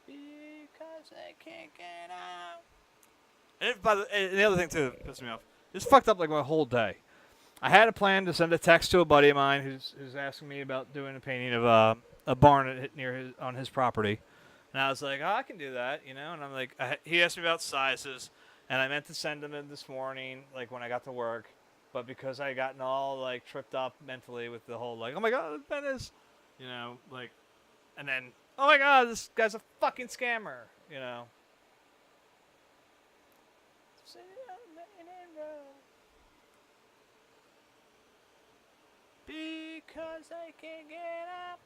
Because I can't get out. And the other thing too that pissed me off. This fucked up like my whole day. I had a plan to send a text to a buddy of mine who's asking me about doing a painting of a barn on his property, and I was like, I can do that, you know. And I'm like, he asked me about sizes, and I meant to send him in this morning, like when I got to work, but because I gotten all like tripped up mentally with the whole like, oh my god, Venice, you know, like, and then oh my god, this guy's a fucking scammer, you know. Because I can't get up.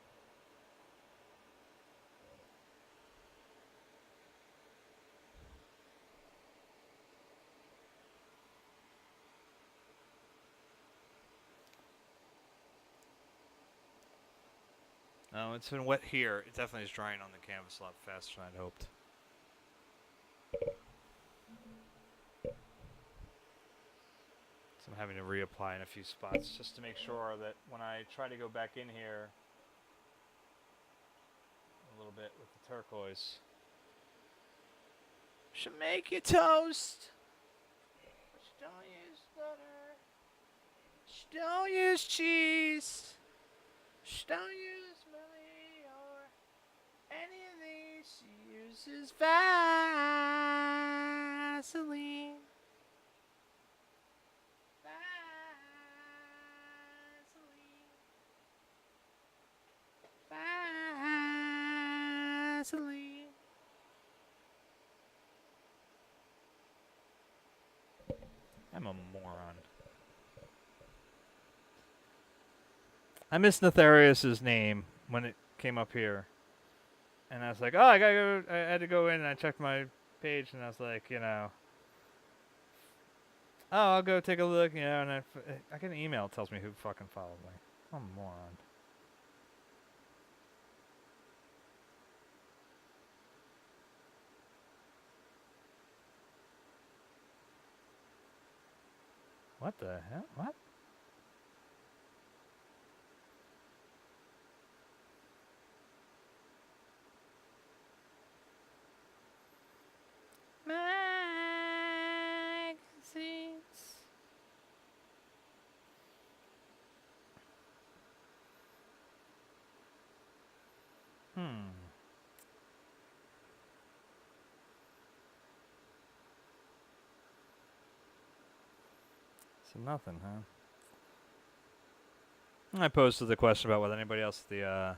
No, it's been wet here. It definitely is drying on the canvas a lot faster than I'd hoped. So I'm having to reapply in a few spots just to make sure that when I try to go back in here a little bit with the turquoise, should make you toast. Don't use butter. Don't use cheese. Don't use milk or any of these. She uses Vaseline. Vaseline. I'm a moron. I missed Nytharious' name when it came up here. And I was like, oh, I had to go in and I checked my page and I was like, you know, oh, I'll go take a look, you know, and I get an email that tells me who fucking followed me. I'm a moron. What the hell? What? Magazines. So nothing, huh? I posted the question about whether anybody else at the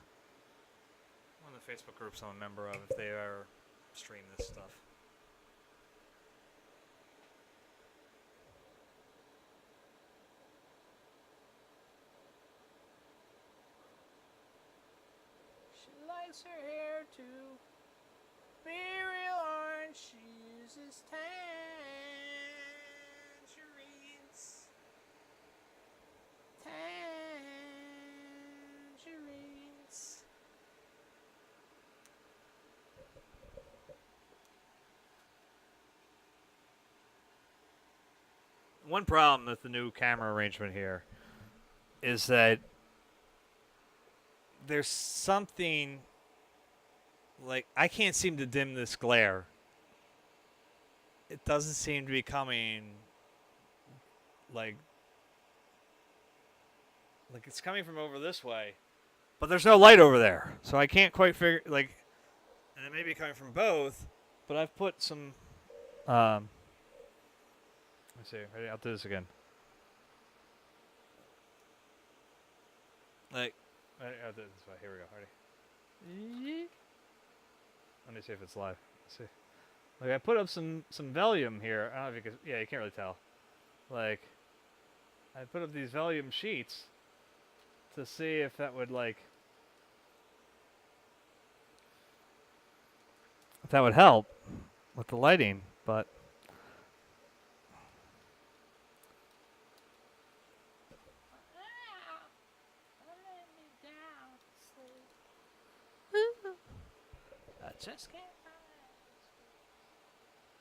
one of the Facebook groups I'm a member of, if they ever stream this stuff. She likes her hair to be real orange. She uses tangerines. Tangerines. One problem with the new camera arrangement here is that there's something like I can't seem to dim this glare. It doesn't seem to be coming like it's coming from over this way, but there's no light over there, so I can't quite figure like. And it may be coming from both, but I've put some. Let's see. Ready? I'll do this again. Like, I'll do it this way. Here we go. Ready? Let me see if it's live. Let's see. Like I put up some volume here. I don't know if you can. Yeah, you can't really tell. Like, I put up these volume sheets to see if that would if that would help with the lighting, but I just can't find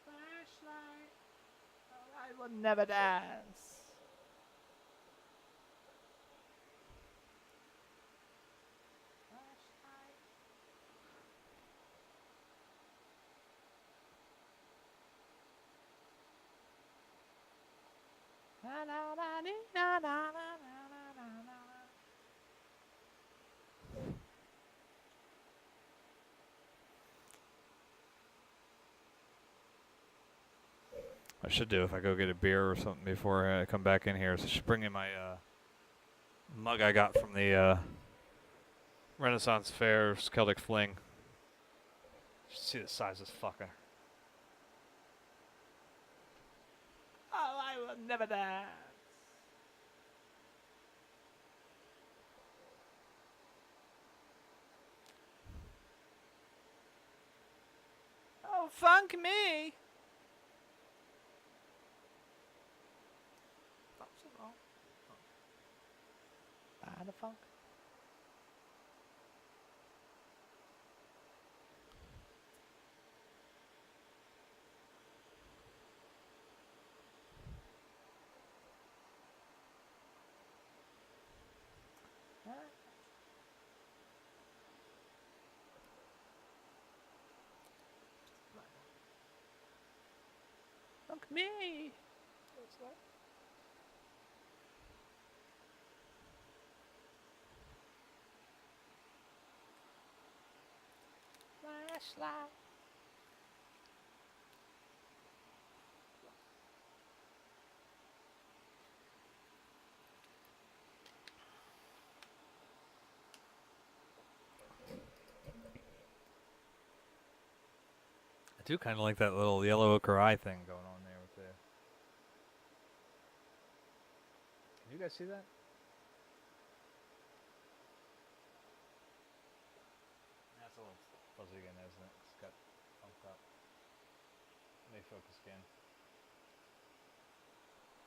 flashlight. I will never dance. I should do if I go get a beer or something before I come back in here. So I should bring in my mug I got from the Renaissance Fair's Celtic Fling. See the size of this fucker. Oh, I will never dance. Oh, funk me. The funk. Funk me. Flashlight. I do kind of like that little yellow ochre eye thing going on there with the. Can you guys see that? That's a little fuzzy again, isn't it? It's got bumped up. Let me focus again.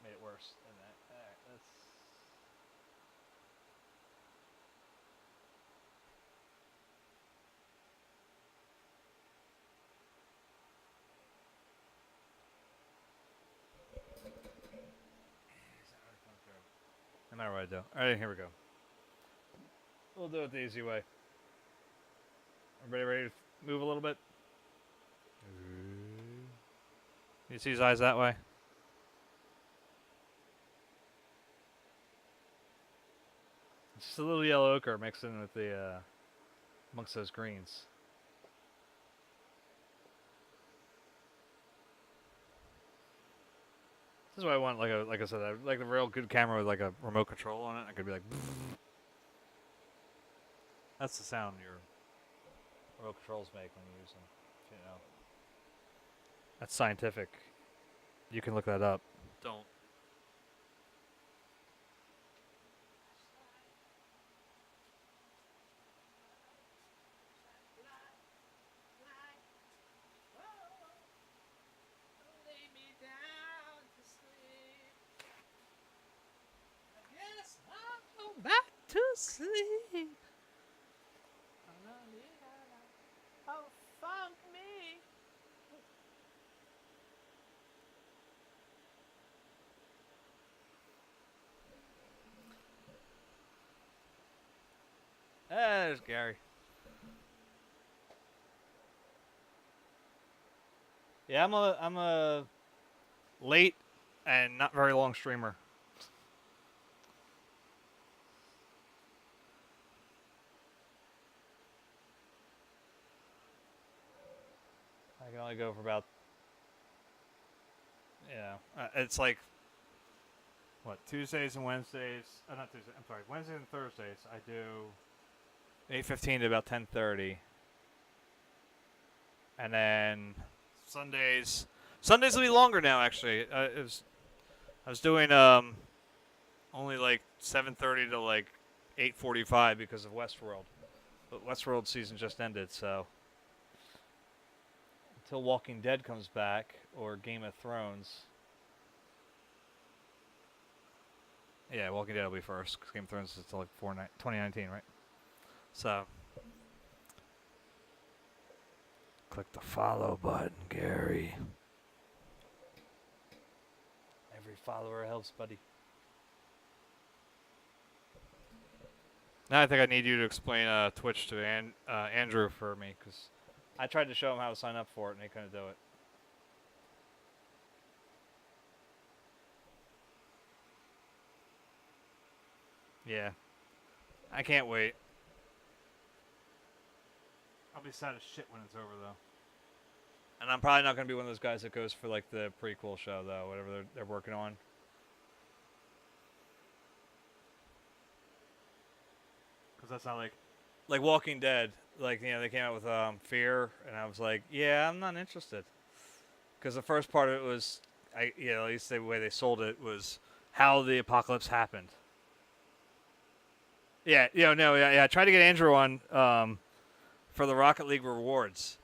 Made it worse than that. Alright, let's. No matter what I do. Alright, here we go. We'll do it the easy way. Everybody ready to move a little bit? You see his eyes that way? It's just a little yellow ochre mixed in with the amongst those greens. This is what I want. Like I said, I like a real good camera with like a remote control on it. I could be like, that's the sound your remote controls make when you use them. You know, that's scientific. You can look that up. Don't. Back to sleep. Oh, funk me. There's Gary. Yeah, I'm a late and not very long streamer. I can only go for about, it's like, what, Tuesdays and Wednesdays, not Tuesdays, I'm sorry, Wednesdays and Thursdays, I do 8:15 to about 10:30. And then Sundays will be longer now, actually. I was doing only like 7:30 to like 8:45 because of Westworld. But Westworld season just ended, so until Walking Dead comes back or Game of Thrones. Yeah, Walking Dead will be first because Game of Thrones is until like 2019, right? So click the follow button, Gary. Every follower helps, buddy. Now I think I need you to explain Twitch to Andrew for me, because I tried to show him how to sign up for it, and he couldn't do it. Yeah. I can't wait. I'll be sad as shit when it's over, though. And I'm probably not going to be one of those guys that goes for, like, the prequel show, though, whatever they're working on. Because that's not like Walking Dead. like they came out with Fear, and I was like, yeah, I'm not interested. Because the first part of it was, at least the way they sold it was how the apocalypse happened. Yeah, no, yeah. I tried to get Andrew on for the Rocket League rewards,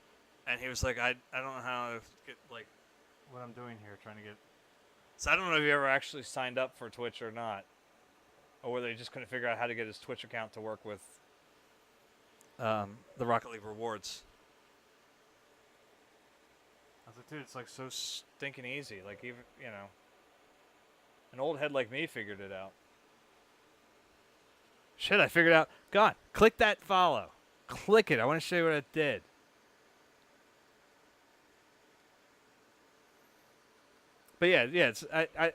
and he was like, I don't know how to get like what I'm doing here, trying to get. So I don't know if you ever actually signed up for Twitch or not, or whether he just couldn't figure out how to get his Twitch account to work with the Rocket League rewards. I was like, dude, it's like so stinking easy. Like even an old head like me figured it out. Shit, I figured out. God, click that follow. Click it. I want to show you what it did. But yeah, it's I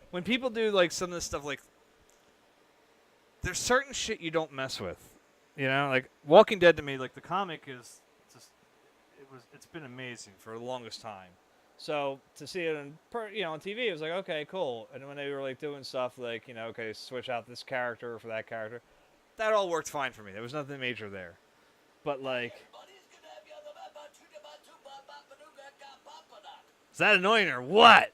when people do like some of this stuff, like there's certain shit you don't mess with. Like Walking Dead to me, like the comic is just it's been amazing for the longest time. So to see it on TV, it was like, okay, cool. And when they were like doing stuff like okay, switch out this character for that character, that all worked fine for me. There was nothing major there. But like, is that annoying or what?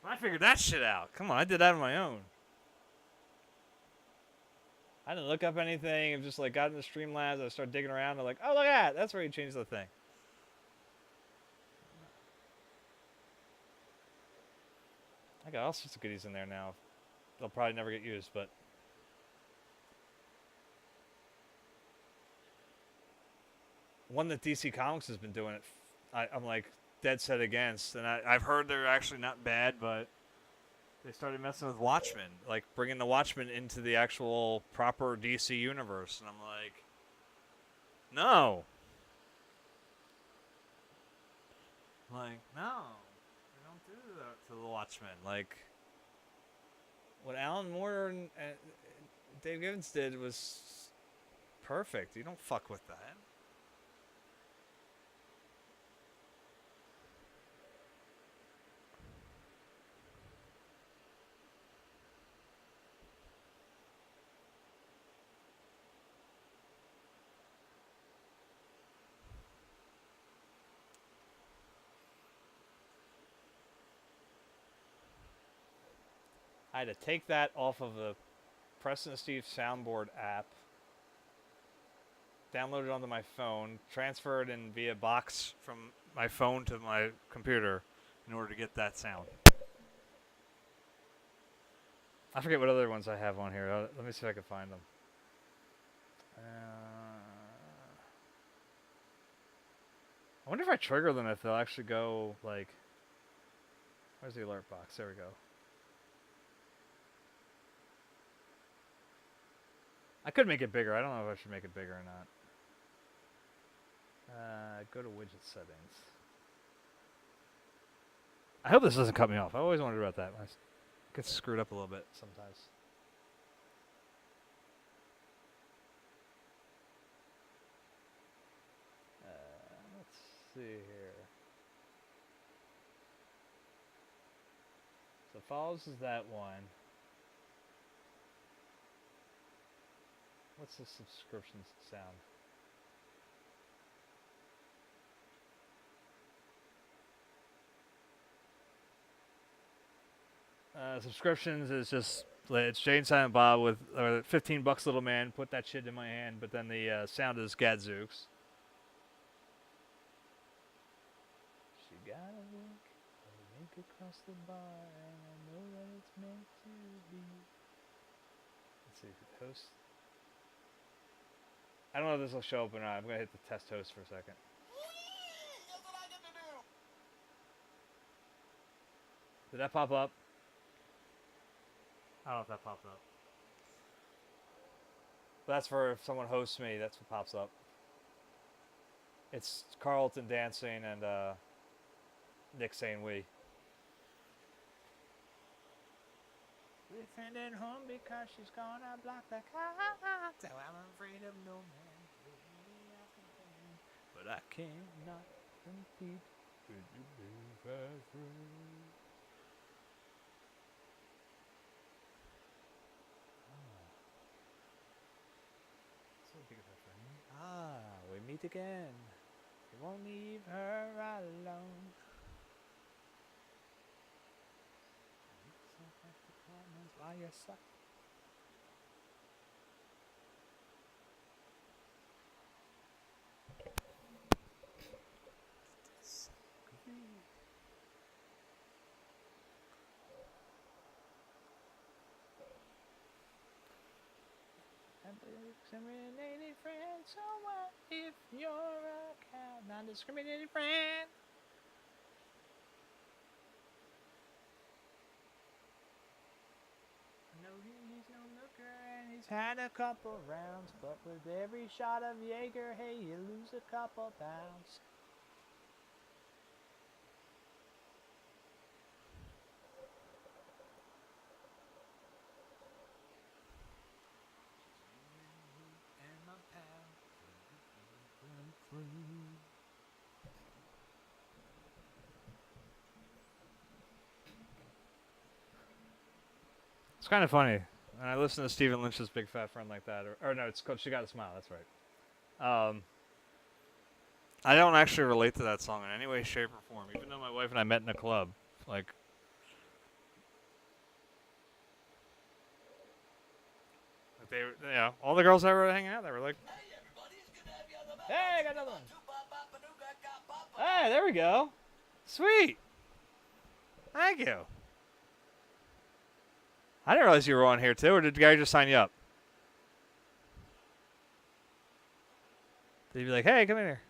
I figured that shit out. Come on, I did that on my own. I didn't look up anything. I just like got in the Streamlabs. I started digging around. I'm like, oh, look at that. That's where you changed the thing. I got all sorts of goodies in there now. They'll probably never get used, but one that DC Comics has been doing it. I'm like dead set against, and I've heard they're actually not bad, but they started messing with Watchmen, like bringing the Watchmen into the actual proper DC universe, and I'm like, no. Like, no, they don't do that to the Watchmen. Like, what Alan Moore and Dave Gibbons did was perfect. You don't fuck with that. I had to take that off of the Preston and Steve soundboard app, download it onto my phone, transfer it in via box from my phone to my computer in order to get that sound. I forget what other ones I have on here. Let me see if I can find them. I wonder if I trigger them if they'll actually go like... Where's the alert box? There we go. I could make it bigger. I don't know if I should make it bigger or not. Go to widget settings. I hope this doesn't cut me off. I always wondered about that. I get screwed up a little bit sometimes. Let's see here. So follows is that one. What's the subscription sound? Subscriptions is just, it's Jane Silent Bob with $15 little man. Put that shit in my hand. But then the sound is Gadzooks. She got a link across the bar, and I know that it's meant to be. Let's see, host. I don't know if this will show up or not. I'm going to hit the test host for a second. That's what I get to do. Did that pop up? I don't know if that popped up. But that's for if someone hosts me, that's what pops up. It's Carlton dancing and Nick saying we. We're sending home because she's gonna block the car. So I'm afraid of no man. But I cannot compete with you, fast. meet again. You won't leave her alone. By your side. Undiscriminated friend, so what if you're a cow? Non-discriminated friend. No, he's no looker, and he's had a couple rounds, but with every shot of Jaeger, hey, you lose a couple pounds. It's kind of funny. And I listen to Stephen Lynch's Big Fat Friend Like That. Or no, it's called She Got a Smile. That's right. I don't actually relate to that song in any way, shape, or form. Even though my wife and I met in a club. Like, they, all the girls that were hanging out, they were like, hey, I got another one. Hey, there we go. Sweet. Thank you. I didn't realize you were on here too, or did the guy just sign you up? Did he be like, hey, come in here?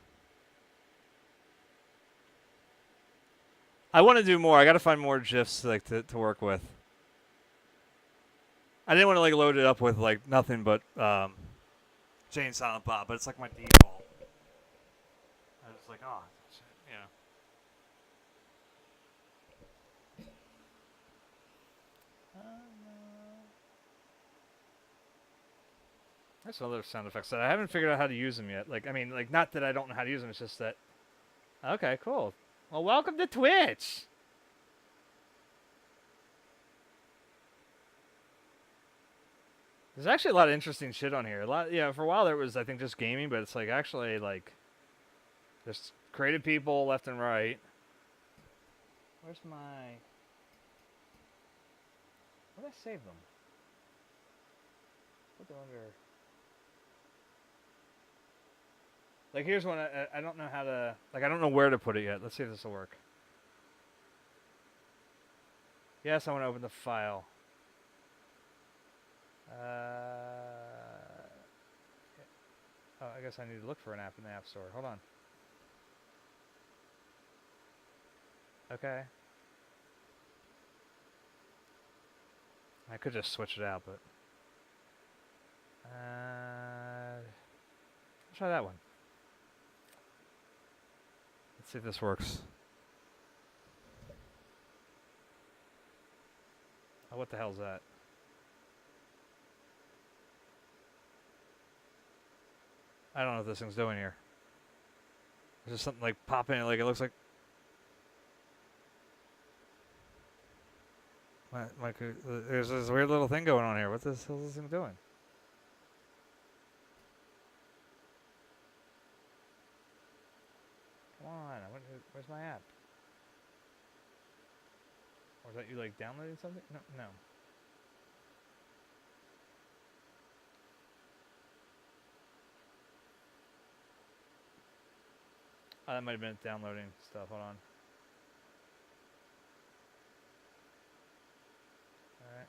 I want to do more. I got to find more GIFs to work with. I didn't want to load it up with nothing but Jane Silent Bob, but it's like my default. I was like, oh, shit, There's some other sound effects that I haven't figured out how to use them yet. Not that I don't know how to use them. It's just that. Okay, cool. Well, welcome to Twitch. There's actually a lot of interesting shit on here. For a while there was, I think, just gaming, but it's actually just creative people left and right. Where's my? Where did I save them? Put them under. Here's one. I don't know how to. I don't know where to put it yet. Let's see if this will work. Yes, I want to open the file. Oh, I guess I need to look for an app in the App Store. Hold on. Okay. I could just switch it out, but... Let's try that one. Let's see if this works. Oh, what the hell is that? I don't know what this thing's doing here. There's just something popping, it looks like... There's this weird little thing going on here. What the hell is this thing doing? Come on, where's my app? Or is that you downloading something? No. Oh, that might have been downloading stuff. Hold on. Alright.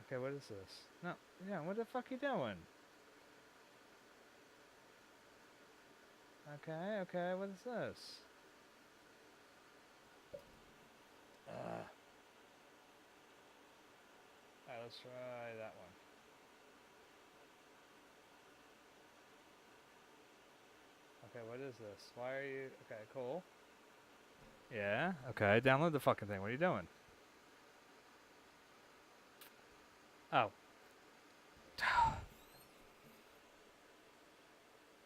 Okay, what is this? No, yeah, what the fuck you doing? Okay, what is this? Alright, let's try that one. Okay, what is this? Why are you... Okay, cool. Yeah, okay, download the fucking thing. What are you doing? Oh.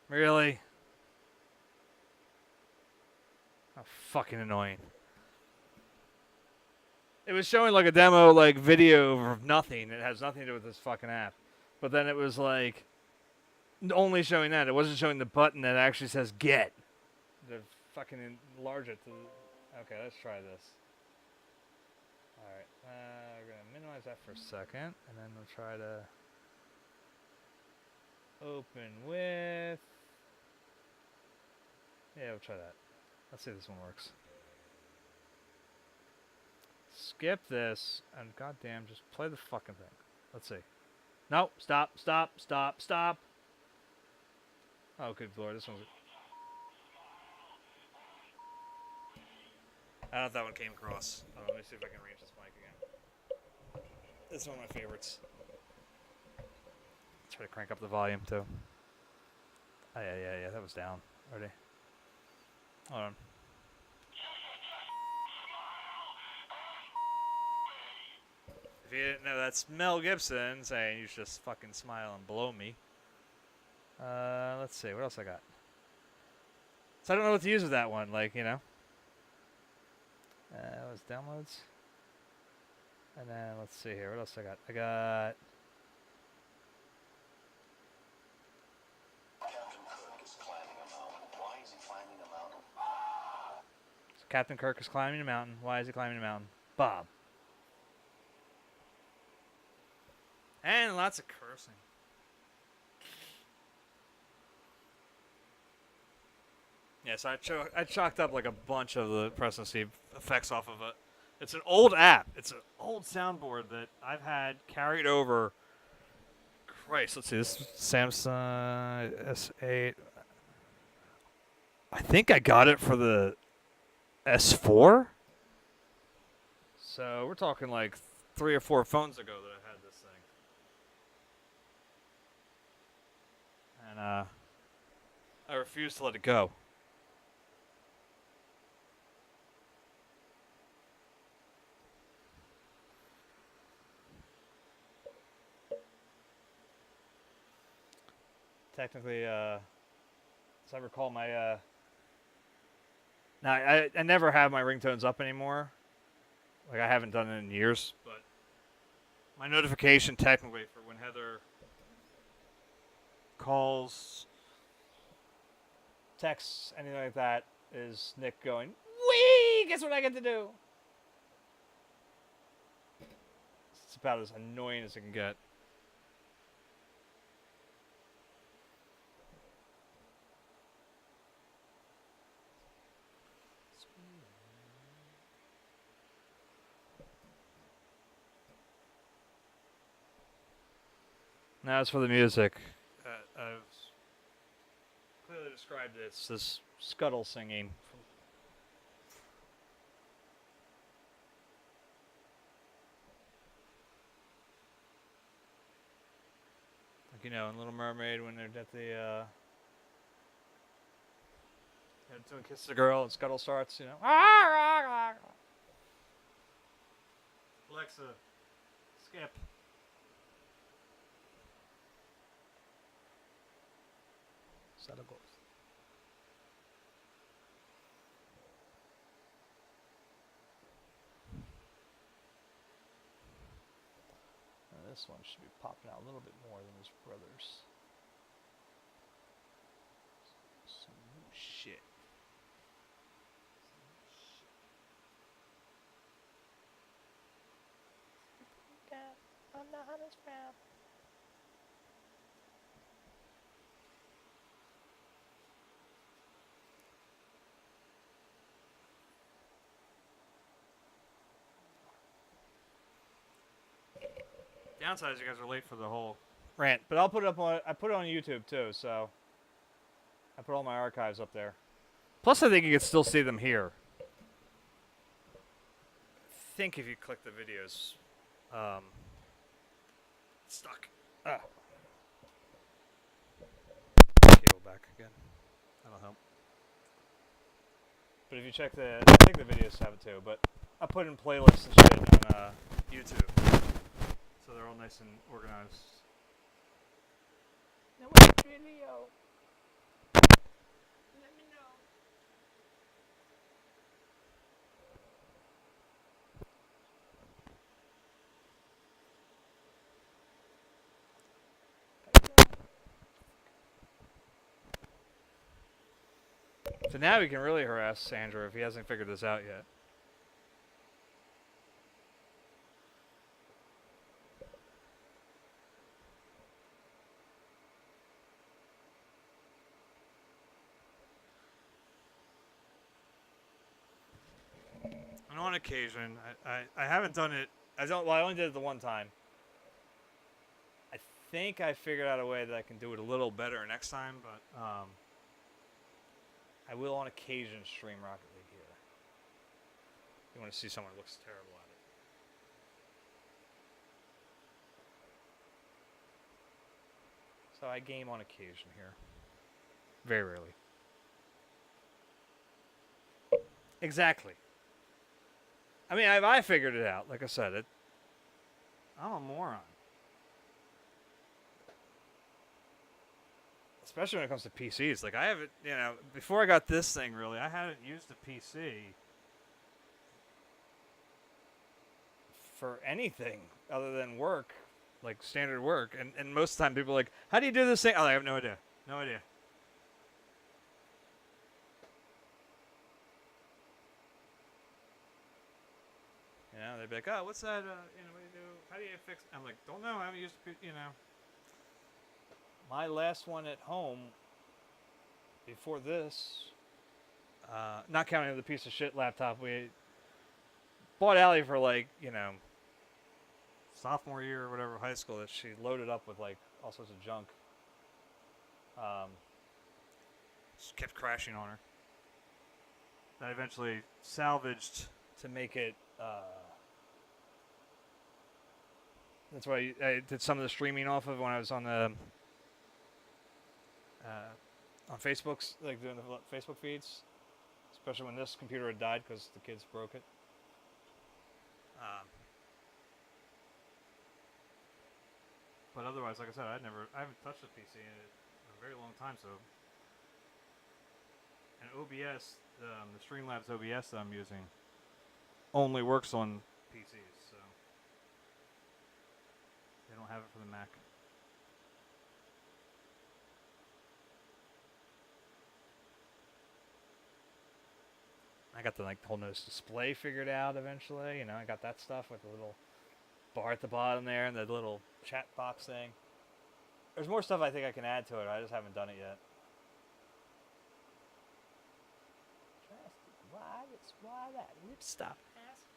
Really? Oh, fucking annoying. It was showing like a demo, like video of nothing. It has nothing to do with this fucking app. But then it was like only showing that. It wasn't showing the button that actually says get. To fucking enlarge it to. Okay, let's try this. All right, we're gonna minimize that for a second, and then we'll try to open with. Yeah, we'll try that. Let's see if this one works. Skip this, and goddamn, just play the fucking thing. Let's see. No, stop. Oh, good lord, this one's. I don't know if that one came across. Let me see if I can range this mic again. This is one of my favorites. Try to crank up the volume too. Oh, yeah, that was down already. Hold on. If you didn't know, that's Mel Gibson saying you should just fucking smile and blow me. Let's see, what else I got? So I don't know what to use with that one, like, you know. That was downloads. And then, let's see here, what else I got? I got... Captain Kirk is climbing a mountain. Why is he climbing a mountain? So Captain Kirk is climbing a mountain. Why is he climbing a mountain? Bob. And lots of cursing. Yeah, so I chalked up like a bunch of the presidency effects off of it. It's an old app. It's an old soundboard that I've had carried over. Christ, let's see. This is Samsung S8. I think I got it for the S4. So we're talking like 3 or 4 phones ago that I had this thing. And I refuse to let it go. Technically, as I recall, my now I never have my ringtones up anymore. Like I haven't done it in years, but my notification technically for when Heather calls, texts, anything like that is Nick going, "Wee! Guess what I get to do?" It's about as annoying as it can get. Now as for the music, I've clearly described it. It's this scuttle singing. Like, you know, in Little Mermaid when they're at the, doing Kiss the Girl and Scuttle starts, you know. Alexa, skip. Set of goals. Now this one should be popping out a little bit more than his brother's. Some new shit. I'm the hottest rap. Downside is you guys are late for the whole rant, but I'll put it up on. I put it on YouTube too, so I put all my archives up there. Plus, I think you can still see them here. I think if you click the videos, stuck. Ah. Cable back again. That'll help. But if you check the, I think the videos have it too. But I put in playlists and shit on YouTube. So they're all nice and organized. Now what's the video? Let me know. So now we can really harass Sandra if he hasn't figured this out yet. And on occasion, I haven't done it. I only did it the one time. I think I figured out a way that I can do it a little better next time, but I will on occasion stream Rocket League here. You want to see someone who looks terrible at it. So I game on occasion here. Very rarely. Exactly. I mean, I figured it out. Like I said, I'm a moron. Especially when it comes to PCs. Like, I haven't, before I got this thing, really, I hadn't used a PC for anything other than work, like standard work. And most of the time, people are like, how do you do this thing? Oh, I have no idea. No idea. They'd be like, oh, what's that, what do you do? How do you fix it? I'm like, don't know. I haven't used, My last one at home before this, not counting the piece of shit laptop we bought Allie for sophomore year or whatever, high school, that she loaded up with all sorts of junk. Just kept crashing on her. That I eventually salvaged to make it. That's why I did some of the streaming off of when I was on the on Facebook's, doing the Facebook feeds, especially when this computer had died because the kids broke it. But otherwise, like I said, I haven't touched a PC in a very long time. So, and OBS, the Streamlabs OBS that I'm using, only works on PCs. So they don't have it for the Mac. I got the whole nose display figured out eventually. I got that stuff with the little bar at the bottom there and the little chat box thing. There's more stuff I think I can add to it. I just haven't done it yet. Why that? Stop passing.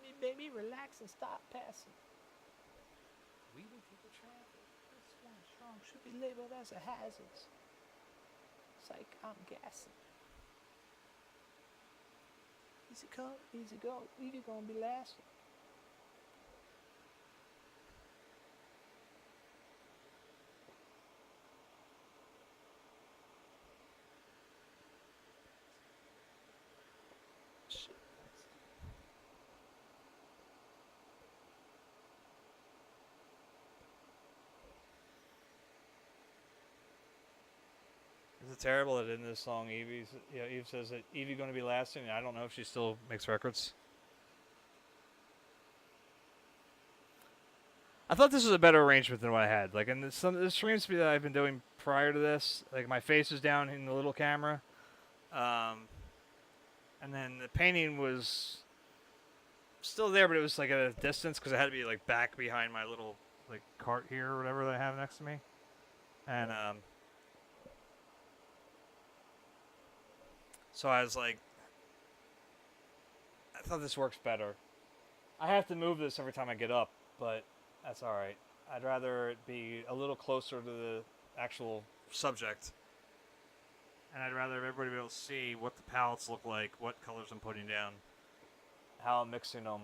Just baby, relax and stop passing. Weaving through the traffic. This one strong should be labeled as a hazard. Psych, I'm gassing. Easy come, easy go. Evie gonna be last. Is it terrible that in this song Eve says that Evie going to be lasting, and I don't know if she still makes records. I thought this was a better arrangement than what I had. In some of the streams that I've been doing prior to this, my face is down in the little camera, and then the painting was still there, but it was at a distance because it had to be back behind my little cart here or whatever that I have next to me, and so I was I thought this works better. I have to move this every time I get up, but that's alright. I'd rather it be a little closer to the actual subject. And I'd rather everybody be able to see what the palettes look like, what colors I'm putting down, how I'm mixing them.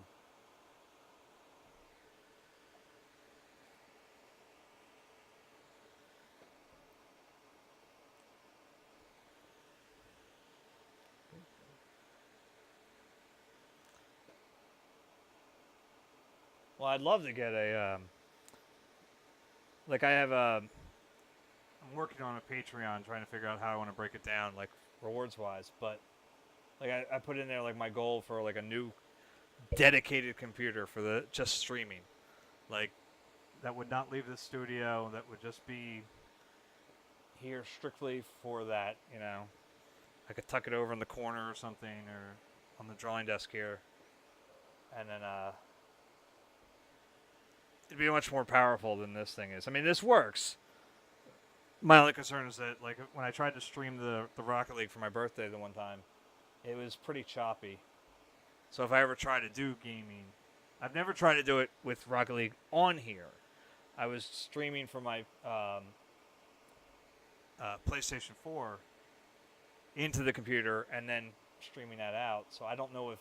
Well, I'd love to get a, I'm working on a Patreon trying to figure out how I want to break it down, rewards-wise, but, I put in there, my goal for, a new dedicated computer for just streaming. That would not leave the studio, that would just be here strictly for that, I could tuck it over in the corner or something, or on the drawing desk here, and then it'd be much more powerful than this thing is. I mean, this works. My only concern is that, like, when I tried to stream the Rocket League for my birthday the one time, it was pretty choppy. So if I ever try to do gaming, I've never tried to do it with Rocket League on here. I was streaming from my PlayStation 4 into the computer and then streaming that out. So I don't know if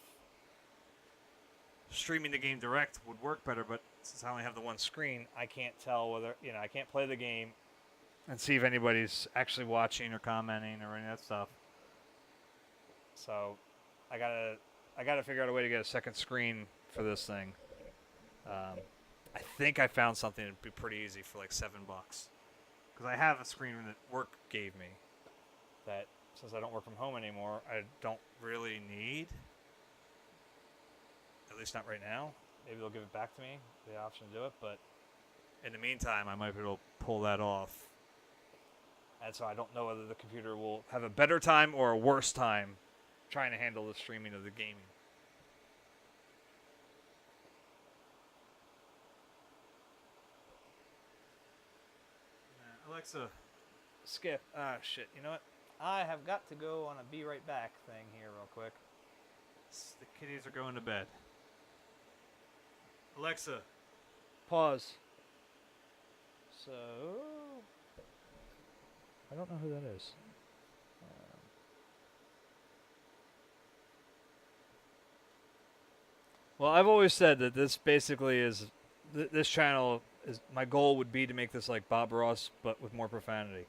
streaming the game direct would work better, but since I only have the one screen, I can't tell whether, I can't play the game and see if anybody's actually watching or commenting or any of that stuff. So I gotta figure out a way to get a second screen for this thing. I think I found something that'd be pretty easy for like $7. Because I have a screen that work gave me that, since I don't work from home anymore, I don't really need. At least not right now. Maybe they'll give it back to me, the option to do it. But in the meantime, I might be able to pull that off. And so I don't know whether the computer will have a better time or a worse time trying to handle the streaming of the gaming. Alexa, skip. Ah, shit. You know what? I have got to go on a be right back thing here real quick. The kitties are going to bed. Alexa, pause. So, I don't know who that is. Well, I've always said that this basically is this channel is, my goal would be to make this like Bob Ross but with more profanity.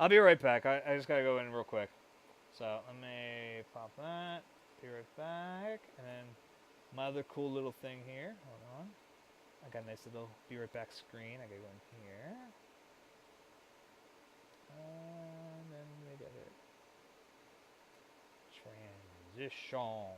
I'll be right back. I just gotta go in real quick. So let me pop that. Be right back. And then my other cool little thing here. Hold on. I got a nice little be right back screen. I gotta go in here. And then we got it. Transition.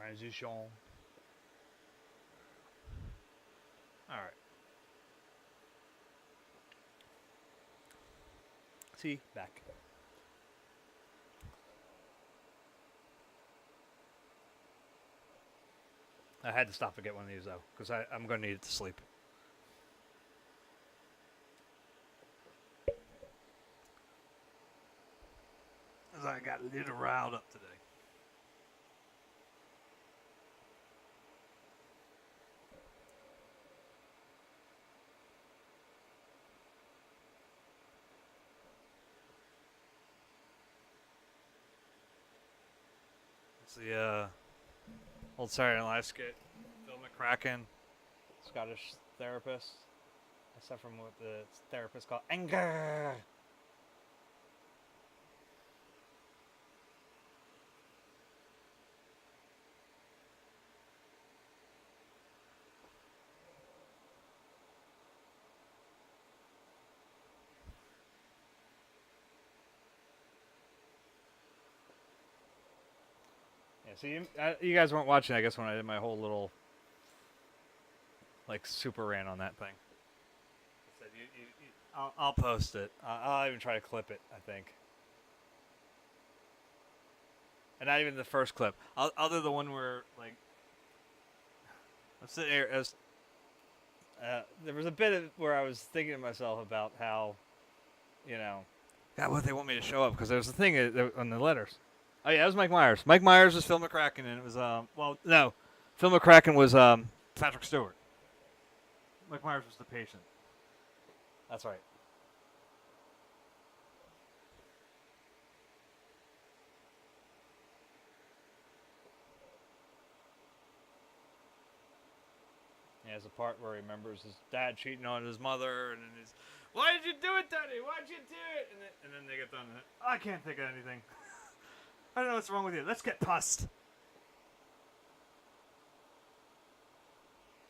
Transition. All right. See, back. I had to stop and get one of these though, because I'm going to need it to sleep. Because I got a little riled up today. It's the old Saturday Night Live skit. Phil McCracken, Scottish therapist. I suffer from what the therapist called anger. Yeah, so you guys weren't watching, I guess, when I did my whole little, like, super rant on that thing. I said, I'll post it. I'll even try to clip it, I think. And not even the first clip. I'll do the one where, like, I'm sitting here, there was a bit of where I was thinking to myself about how, God, what they want me to show up, because there was a thing on the letters. Oh yeah, it was Mike Myers. Mike Myers was Phil McCracken, and it was Phil McCracken was Patrick Stewart. Mike Myers was the patient. That's right. He has a part where he remembers his dad cheating on his mother, and then he's, "Why did you do it, Daddy? Why'd you do it?" And then they get done. I can't think of anything. I don't know what's wrong with you. Let's get pussed.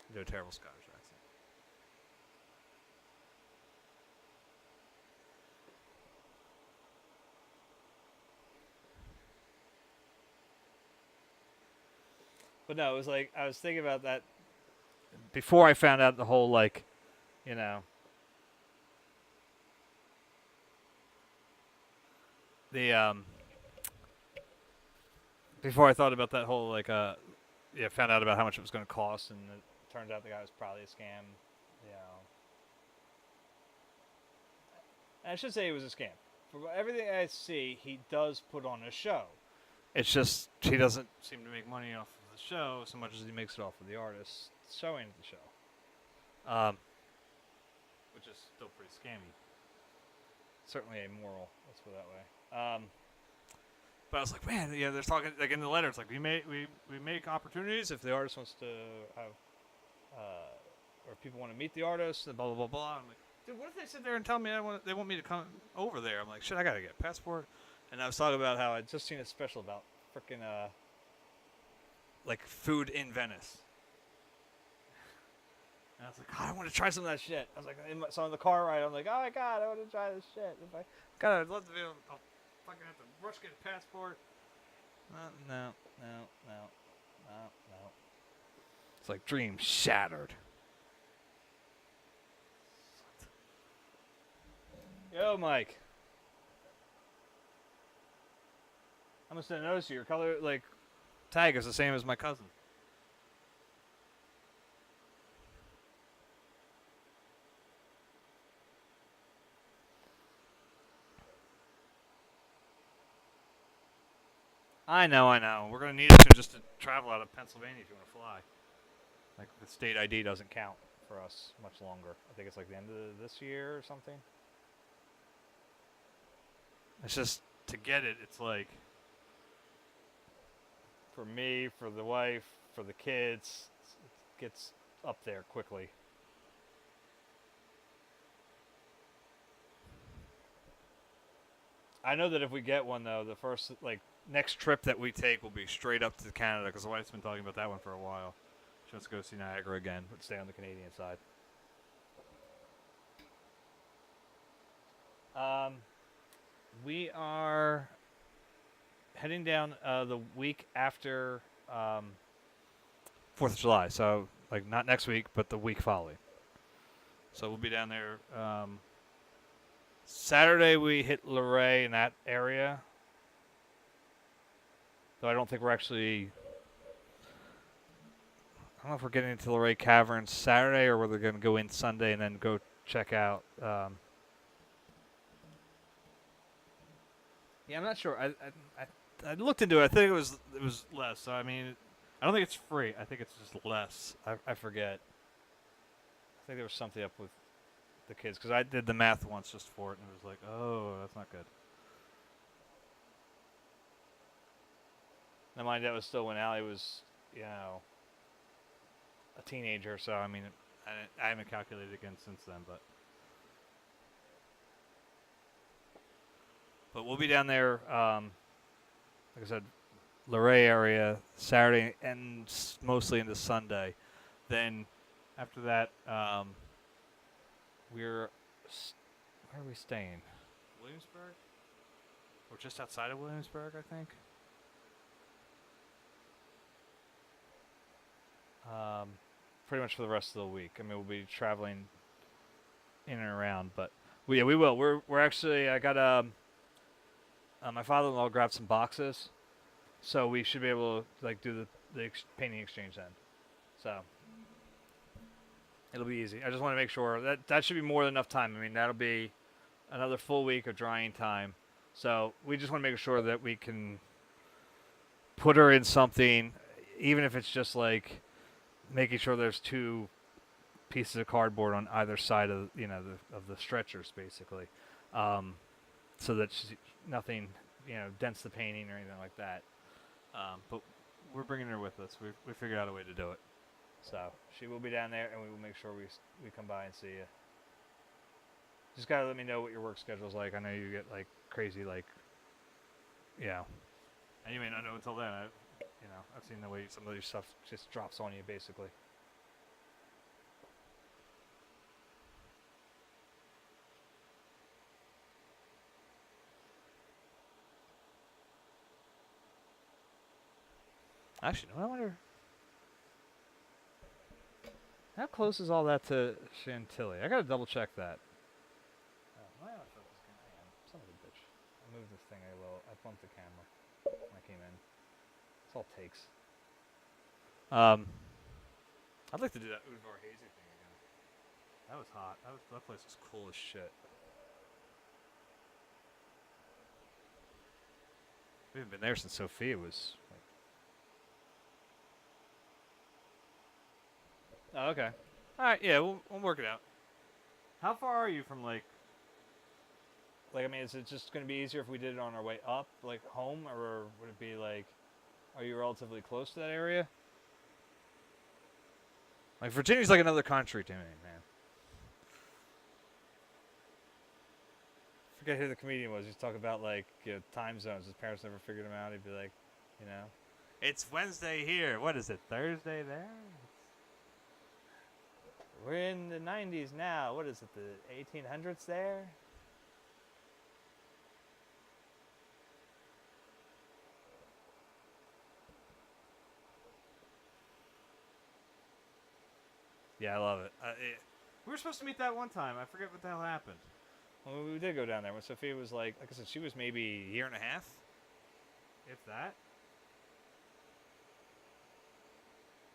I do a terrible Scottish accent. But no, it was like, I was thinking about that before I found out the whole, like, the, before I thought about that whole, like, found out about how much it was going to cost, and it turns out the guy was probably a scam, And I should say it was a scam. For everything I see, he does put on a show. It's just, he doesn't seem to make money off of the show so much as he makes it off of the artist showing the show. Which is still pretty scammy. Certainly amoral, let's put it that way. But I was like, man, they're talking, like, in the letter, it's like, we make opportunities if the artist wants to have, or people want to meet the artist, and blah, blah, blah, blah. I'm like, dude, what if they sit there and tell me they want me to come over there? I'm like, shit, I gotta get a passport. And I was talking about how I'd just seen a special about freaking, like, food in Venice. And I was like, God, I want to try some of that shit. I was like, so in the car ride, I'm like, oh my God, I want to try this shit. God, I'd love to be able to, fucking have to rush get a passport. No. It's like dream shattered. Yo, Mike. I'm just gonna notice your color, like, tag is the same as my cousin. I know. We're going to need it just to travel out of Pennsylvania if you want to fly. Like, the state ID doesn't count for us much longer. I think it's like the end of this year or something. It's just, to get it, it's like, for me, for the wife, for the kids, it gets up there quickly. I know that if we get one, though, the first, like, next trip that we take will be straight up to Canada, because the wife's been talking about that one for a while. She wants to go see Niagara again, but stay on the Canadian side. We are heading down the week after 4th of July. So, like, not next week, but the week following. So we'll be down there. Saturday we hit Luray in that area. Though I don't think we're actually... I don't know if we're getting into Luray Caverns Saturday or whether we're going to go in Sunday and then go check out... yeah, I'm not sure. I looked into it. I think it was less. So, I mean, I don't think it's free. I think it's just less. I forget. I think there was something up with the kids because I did the math once just for it, and it was like, oh, that's not good. Now, mind that was still when Allie was, a teenager. So, I mean, I haven't calculated again since then, but we'll be down there. Like I said, Luray area Saturday and mostly into Sunday. Then after that, where are we staying? Williamsburg? Or just outside of Williamsburg, I think. Pretty much for the rest of the week. I mean, we'll be traveling in and around, but we will. We're actually. I got my father-in-law grabbed some boxes, so we should be able to like do the painting exchange then. So it'll be easy. I just want to make sure that should be more than enough time. I mean, that'll be another full week of drying time. So we just want to make sure that we can put her in something, even if it's just like making sure there's 2 pieces of cardboard on either side of of the stretchers, basically, so that nothing dents the painting or anything like that. But we're bringing her with us. We figured out a way to do it. So she will be down there, and we will make sure we come by and see you. Just gotta let me know what your work schedule's like. I know you get like crazy, and you may not know until then. I've seen the way some of your stuff just drops on you, basically. Actually, no, I wonder... How close is all that to Chantilly? I gotta double check that. My autofocus camera. Son of a bitch. I moved this thing a little. I bumped the camera when I came in. That's all it takes. I'd like to do that Udvar Hazy thing again. That was hot. That place was cool as shit. We haven't been there since Sophia was like... Oh, okay. Alright, yeah, we'll work it out. How far are you from, like, I mean, is it just going to be easier if we did it on our way up, like, home? Or would it be, like, are you relatively close to that area? Like, Virginia's like another country to me, man. I forget who the comedian was. He's talking about, like, time zones. His parents never figured them out. He'd be like, it's Wednesday here. What is it, Thursday there? We're in the 90s now. What is it, the 1800s there? Yeah, I love it. We were supposed to meet that one time. I forget what the hell happened. Well, we did go down there when Sophia was like I said, she was maybe a year and a half, if that.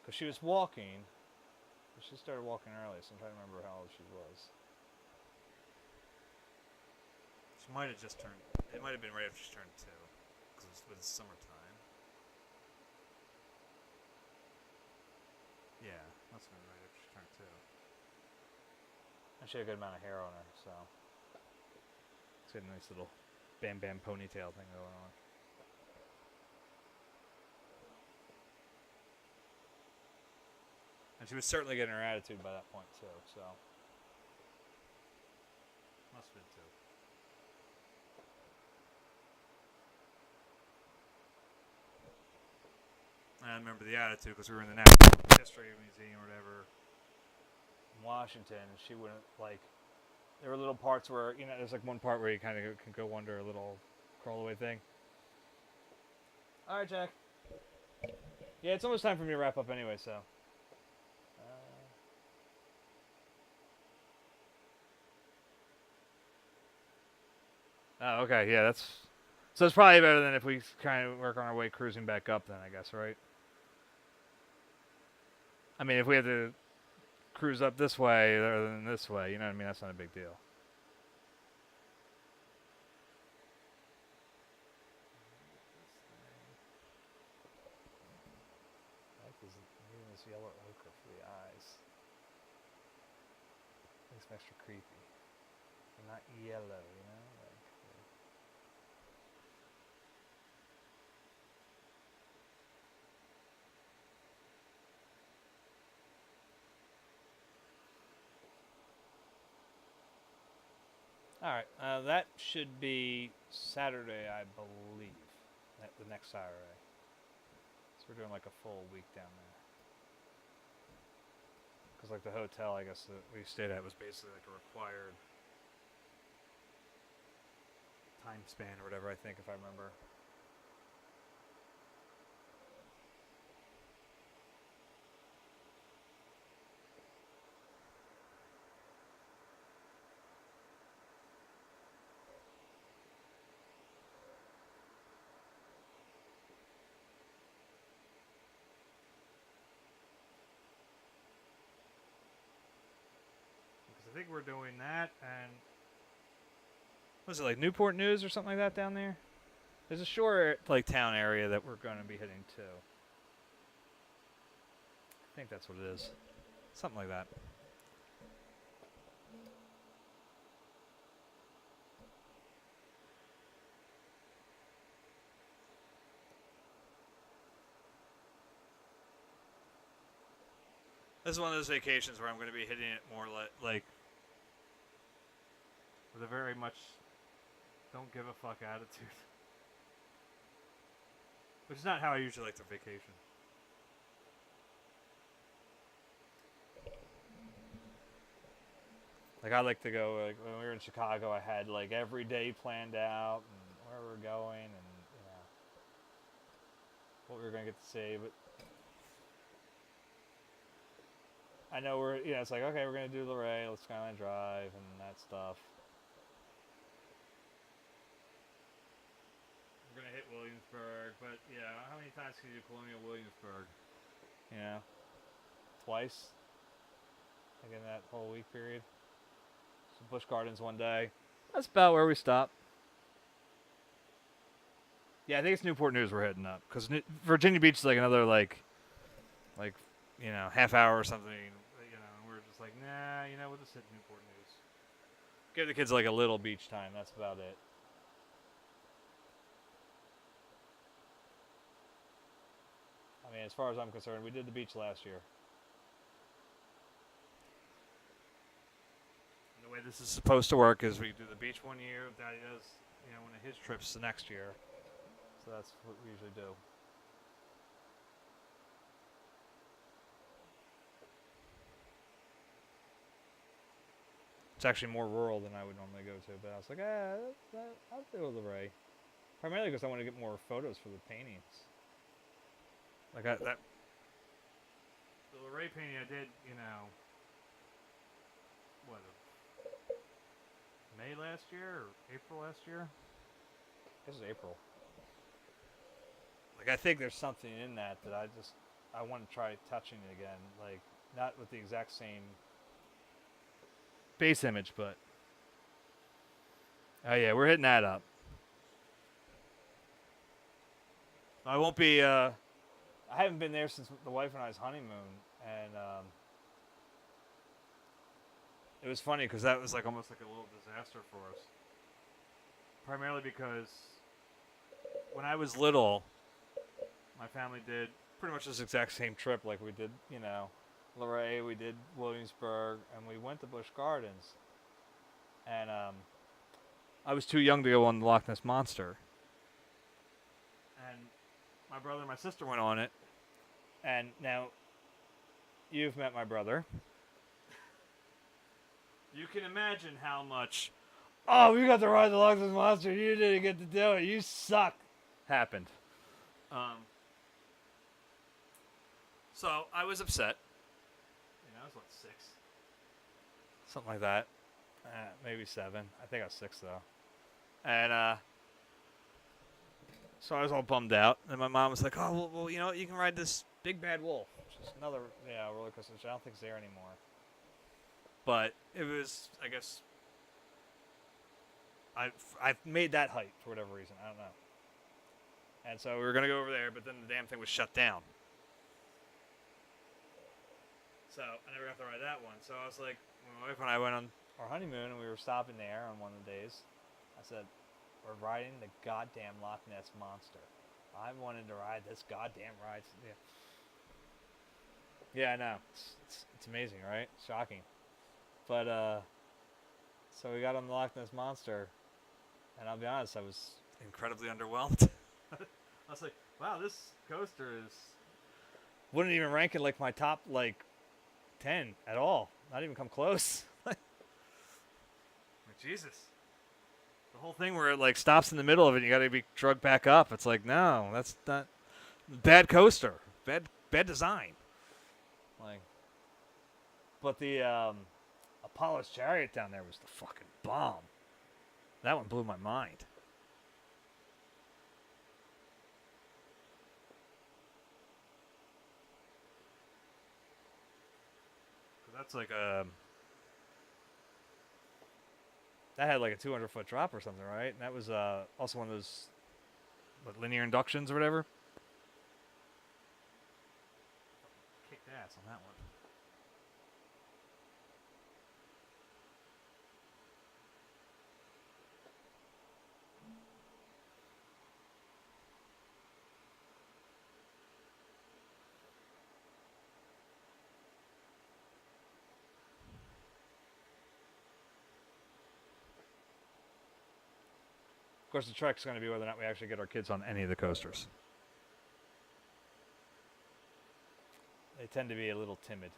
Because she was walking. She started walking early, so I'm trying to remember how old she was. She might have just turned... It might have been right after she turned 2. Because it was summertime. Yeah, must have been right after she turned 2. And she had a good amount of hair on her, so... It's got a nice little Bam Bam ponytail thing going on. And she was certainly getting her attitude by that point, too, so... Must have been 2. I remember the attitude because we were in the Natural History Museum or whatever in Washington, and she wouldn't, like... There were little parts where, there's like one part where you kind of can go under a little crawl-away thing. Alright, Jack. Yeah, it's almost time for me to wrap up anyway, so... Oh, okay. Yeah, that's so it's probably better than if we kind of work on our way cruising back up. Then I guess, right? I mean, if we had to cruise up this way rather than this way, you know what I mean? That's not a big deal. I like this yellow ochre for the eyes. Makes them extra creepy. They're not yellow, you know? All right, that should be Saturday, I believe. The next Saturday. So we're doing like a full week down there. Because like the hotel, I guess that we stayed at was basically like a required time span or whatever. I think if I remember. Because I think we're doing that and was it like Newport News or something like that down there? There's a shore like town area that we're going to be hitting too. I think that's what it is. Something like that. This is one of those vacations where I'm going to be hitting it more like with a very much don't give a fuck attitude. Which is not how I usually like to vacation. Like I like to go like when we were in Chicago I had like every day planned out and where we were going and you know what we were gonna get to see, but I know it's like okay, we're gonna do Luray, let's Skyline Drive and that stuff. We're gonna hit Williamsburg, but yeah, how many times can you do Colonial Williamsburg? You know? Twice? Like in that whole week period. Some Busch Gardens one day. That's about where we stop. Yeah, I think it's Newport News we're heading up because Virginia Beach is like another like half hour or something. You know, we're just like nah. You know, we'll just hit Newport News. Give the kids like a little beach time. That's about it. I mean, as far as I'm concerned, we did the beach last year. And the way this is supposed to work is we do the beach one year. Daddy does, one of his trips the next year. So that's what we usually do. It's actually more rural than I would normally go to, but I was like, I'll do Luray. Primarily because I want to get more photos for the paintings. Like the Luray painting I did, what, May last year or April last year? This is April. Like I think there's something in that I want to try touching it again. Like not with the exact same base image, but oh yeah, we're hitting that up. I won't be. I haven't been there since the wife and I's honeymoon, and it was funny because that was like almost like a little disaster for us. Primarily because when I was little, my family did pretty much this exact same trip. Like we did, Luray, we did Williamsburg, and we went to Busch Gardens. And I was too young to go on the Loch Ness Monster. And my brother and my sister went on it. And now, you've met my brother. You can imagine how much, oh, we got to ride the Loch Ness Monster, you didn't get to do it, you suck, happened. So I was upset. I was, 6? Something like that. Maybe 7. I think I was 6, though. And so I was all bummed out. And my mom was like, "Oh, well, you know, you can ride this Big Bad Wolf, which is another roller coaster, which I don't think is there anymore." But it was, I guess, I've made that height for whatever reason. I don't know. And so we were gonna go over there, but then the damn thing was shut down. So I never got to ride that one. So I was like, my wife and I went on our honeymoon, and we were stopping there on one of the days. I said, "We're riding the goddamn Loch Ness Monster. I wanted to ride this goddamn ride." Yeah, I know. It's amazing, right? Shocking. But so we got on the Loch Ness Monster, and I'll be honest, I was incredibly underwhelmed. I was like, "Wow, this coaster wouldn't even rank in like my top 10 at all. Not even come close." Like, Jesus. The whole thing where it stops in the middle of it and you got to be drugged back up. It's like, no, that's not bad coaster. Bad design. But the Apollo's Chariot down there was the fucking bomb. That one blew my mind. That's that had a 200-foot drop or something, right? And that was also one of those linear inductions or whatever. Kicked ass on that one. Of course, the trick's going to be whether or not we actually get our kids on any of the coasters. They tend to be a little timid.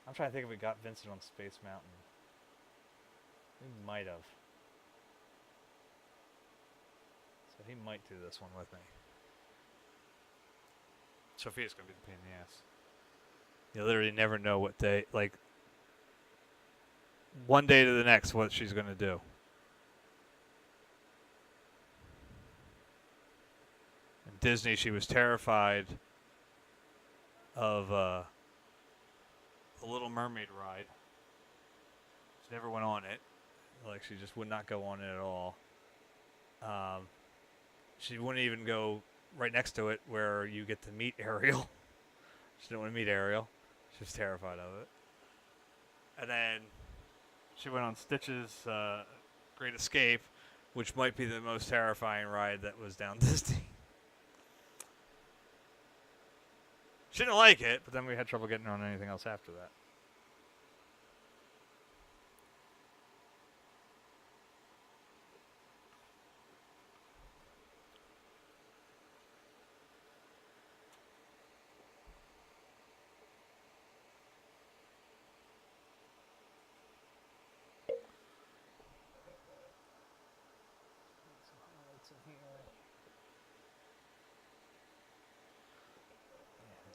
I'm trying to think if we got Vincent on Space Mountain. We might have. So he might do this one with me. Sophia's going to be the pain in the ass. You literally never know what day, one day to the next, what she's going to do. In Disney, she was terrified of the Little Mermaid ride. She never went on it. She just would not go on it at all. She wouldn't even go right next to it where you get to meet Ariel. She didn't want to meet Ariel. She was terrified of it. And then she went on Stitch's Great Escape, which might be the most terrifying ride that was down Disney. She didn't like it, but then we had trouble getting her on anything else after that.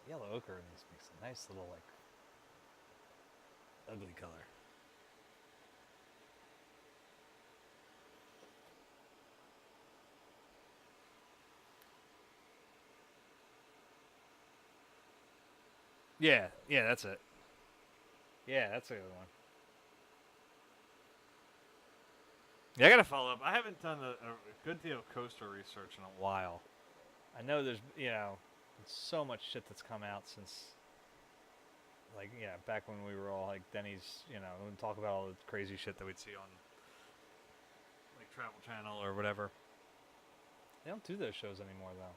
Yellow ochre in this makes a nice little ugly color. Yeah, that's it. Yeah, that's a good one. Yeah, I gotta follow up. I haven't done a good deal of coaster research in a while. I know there's so much shit that's come out since back when we were all Denny's, and talk about all the crazy shit that we'd see on Travel Channel or whatever. They don't do those shows anymore though.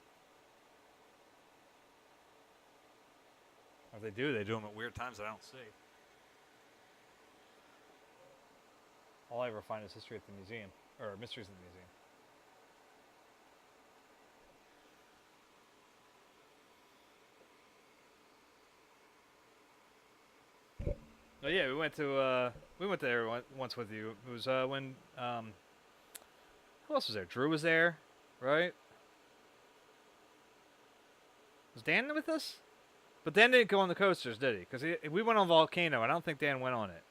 Or if they do them at weird times that I don't see. All I ever find is History at the Museum, or Mysteries at the Museum. Oh yeah, we went there once with you. It was when who else was there? Drew was there, right? Was Dan with us? But Dan didn't go on the coasters, did he? Because we went on Volcano. I don't think Dan went on it.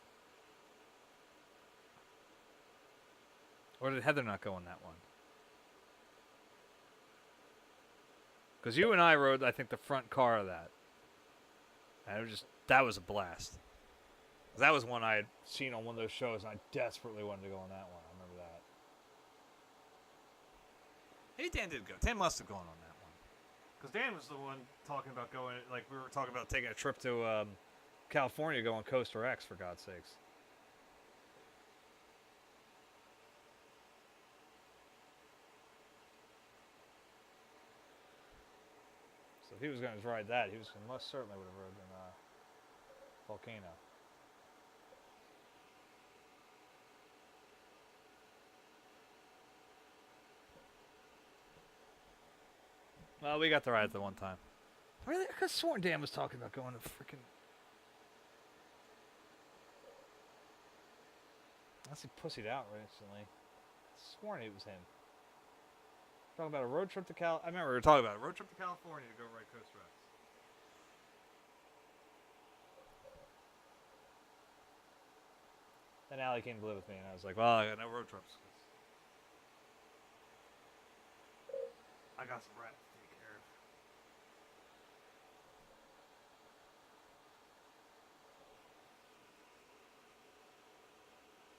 Or did Heather not go on that one? Because you and I rode, I think, the front car of that. And that was a blast. That was one I had seen on one of those shows, and I desperately wanted to go on that one. I remember that. Hey, Dan did go. Dan must have gone on that one. Because Dan was the one talking about going, like we were talking about taking a trip to California, going Coaster X, for God's sakes. So if he was going to ride that, he most certainly would have ridden Volcano. Well, we got to ride it the one time. Really? I could have sworn Dan was talking about going to freaking... Unless he pussied out recently. I sworn it was him. Talking about a road trip to I remember we were talking about a road trip to California to go ride Coaster X. Then Allie came to live with me, and I was like, well, I got no road trips. I got some rats to take care of.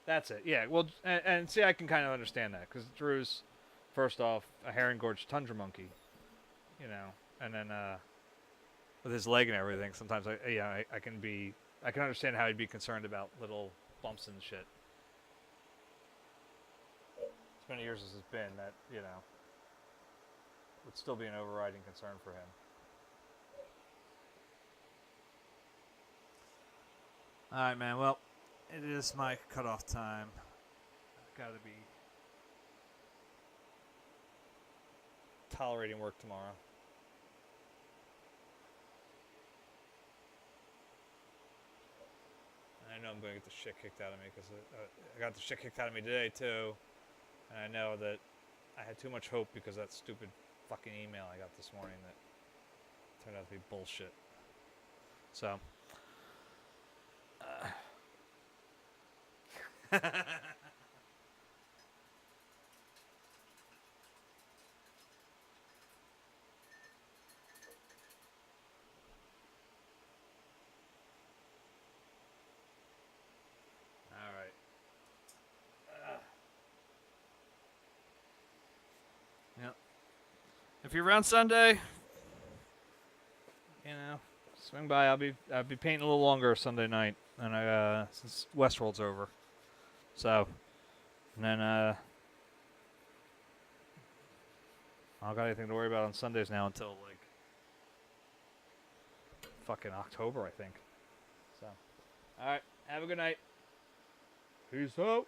That's it. Yeah. Well, and see, I can kind of understand that because Drew's, first off, a herring gorge tundra monkey, you know, and then with his leg and everything, sometimes I can understand how he'd be concerned about little bumps and shit. As many years as it's been, that, you know, would still be an overriding concern for him. All right, man. Well, it is my cutoff time. I've got to be tolerating work tomorrow. I know I'm going to get the shit kicked out of me because I got the shit kicked out of me today too, and I know that I had too much hope because of that stupid fucking email I got this morning that turned out to be bullshit. So. Yep. If you're around Sunday, you know, swing by. I'll be painting a little longer Sunday night, and since Westworld's over. So, and then I don't got anything to worry about on Sundays now until like fucking October, I think. So, all right. Have a good night. Peace out.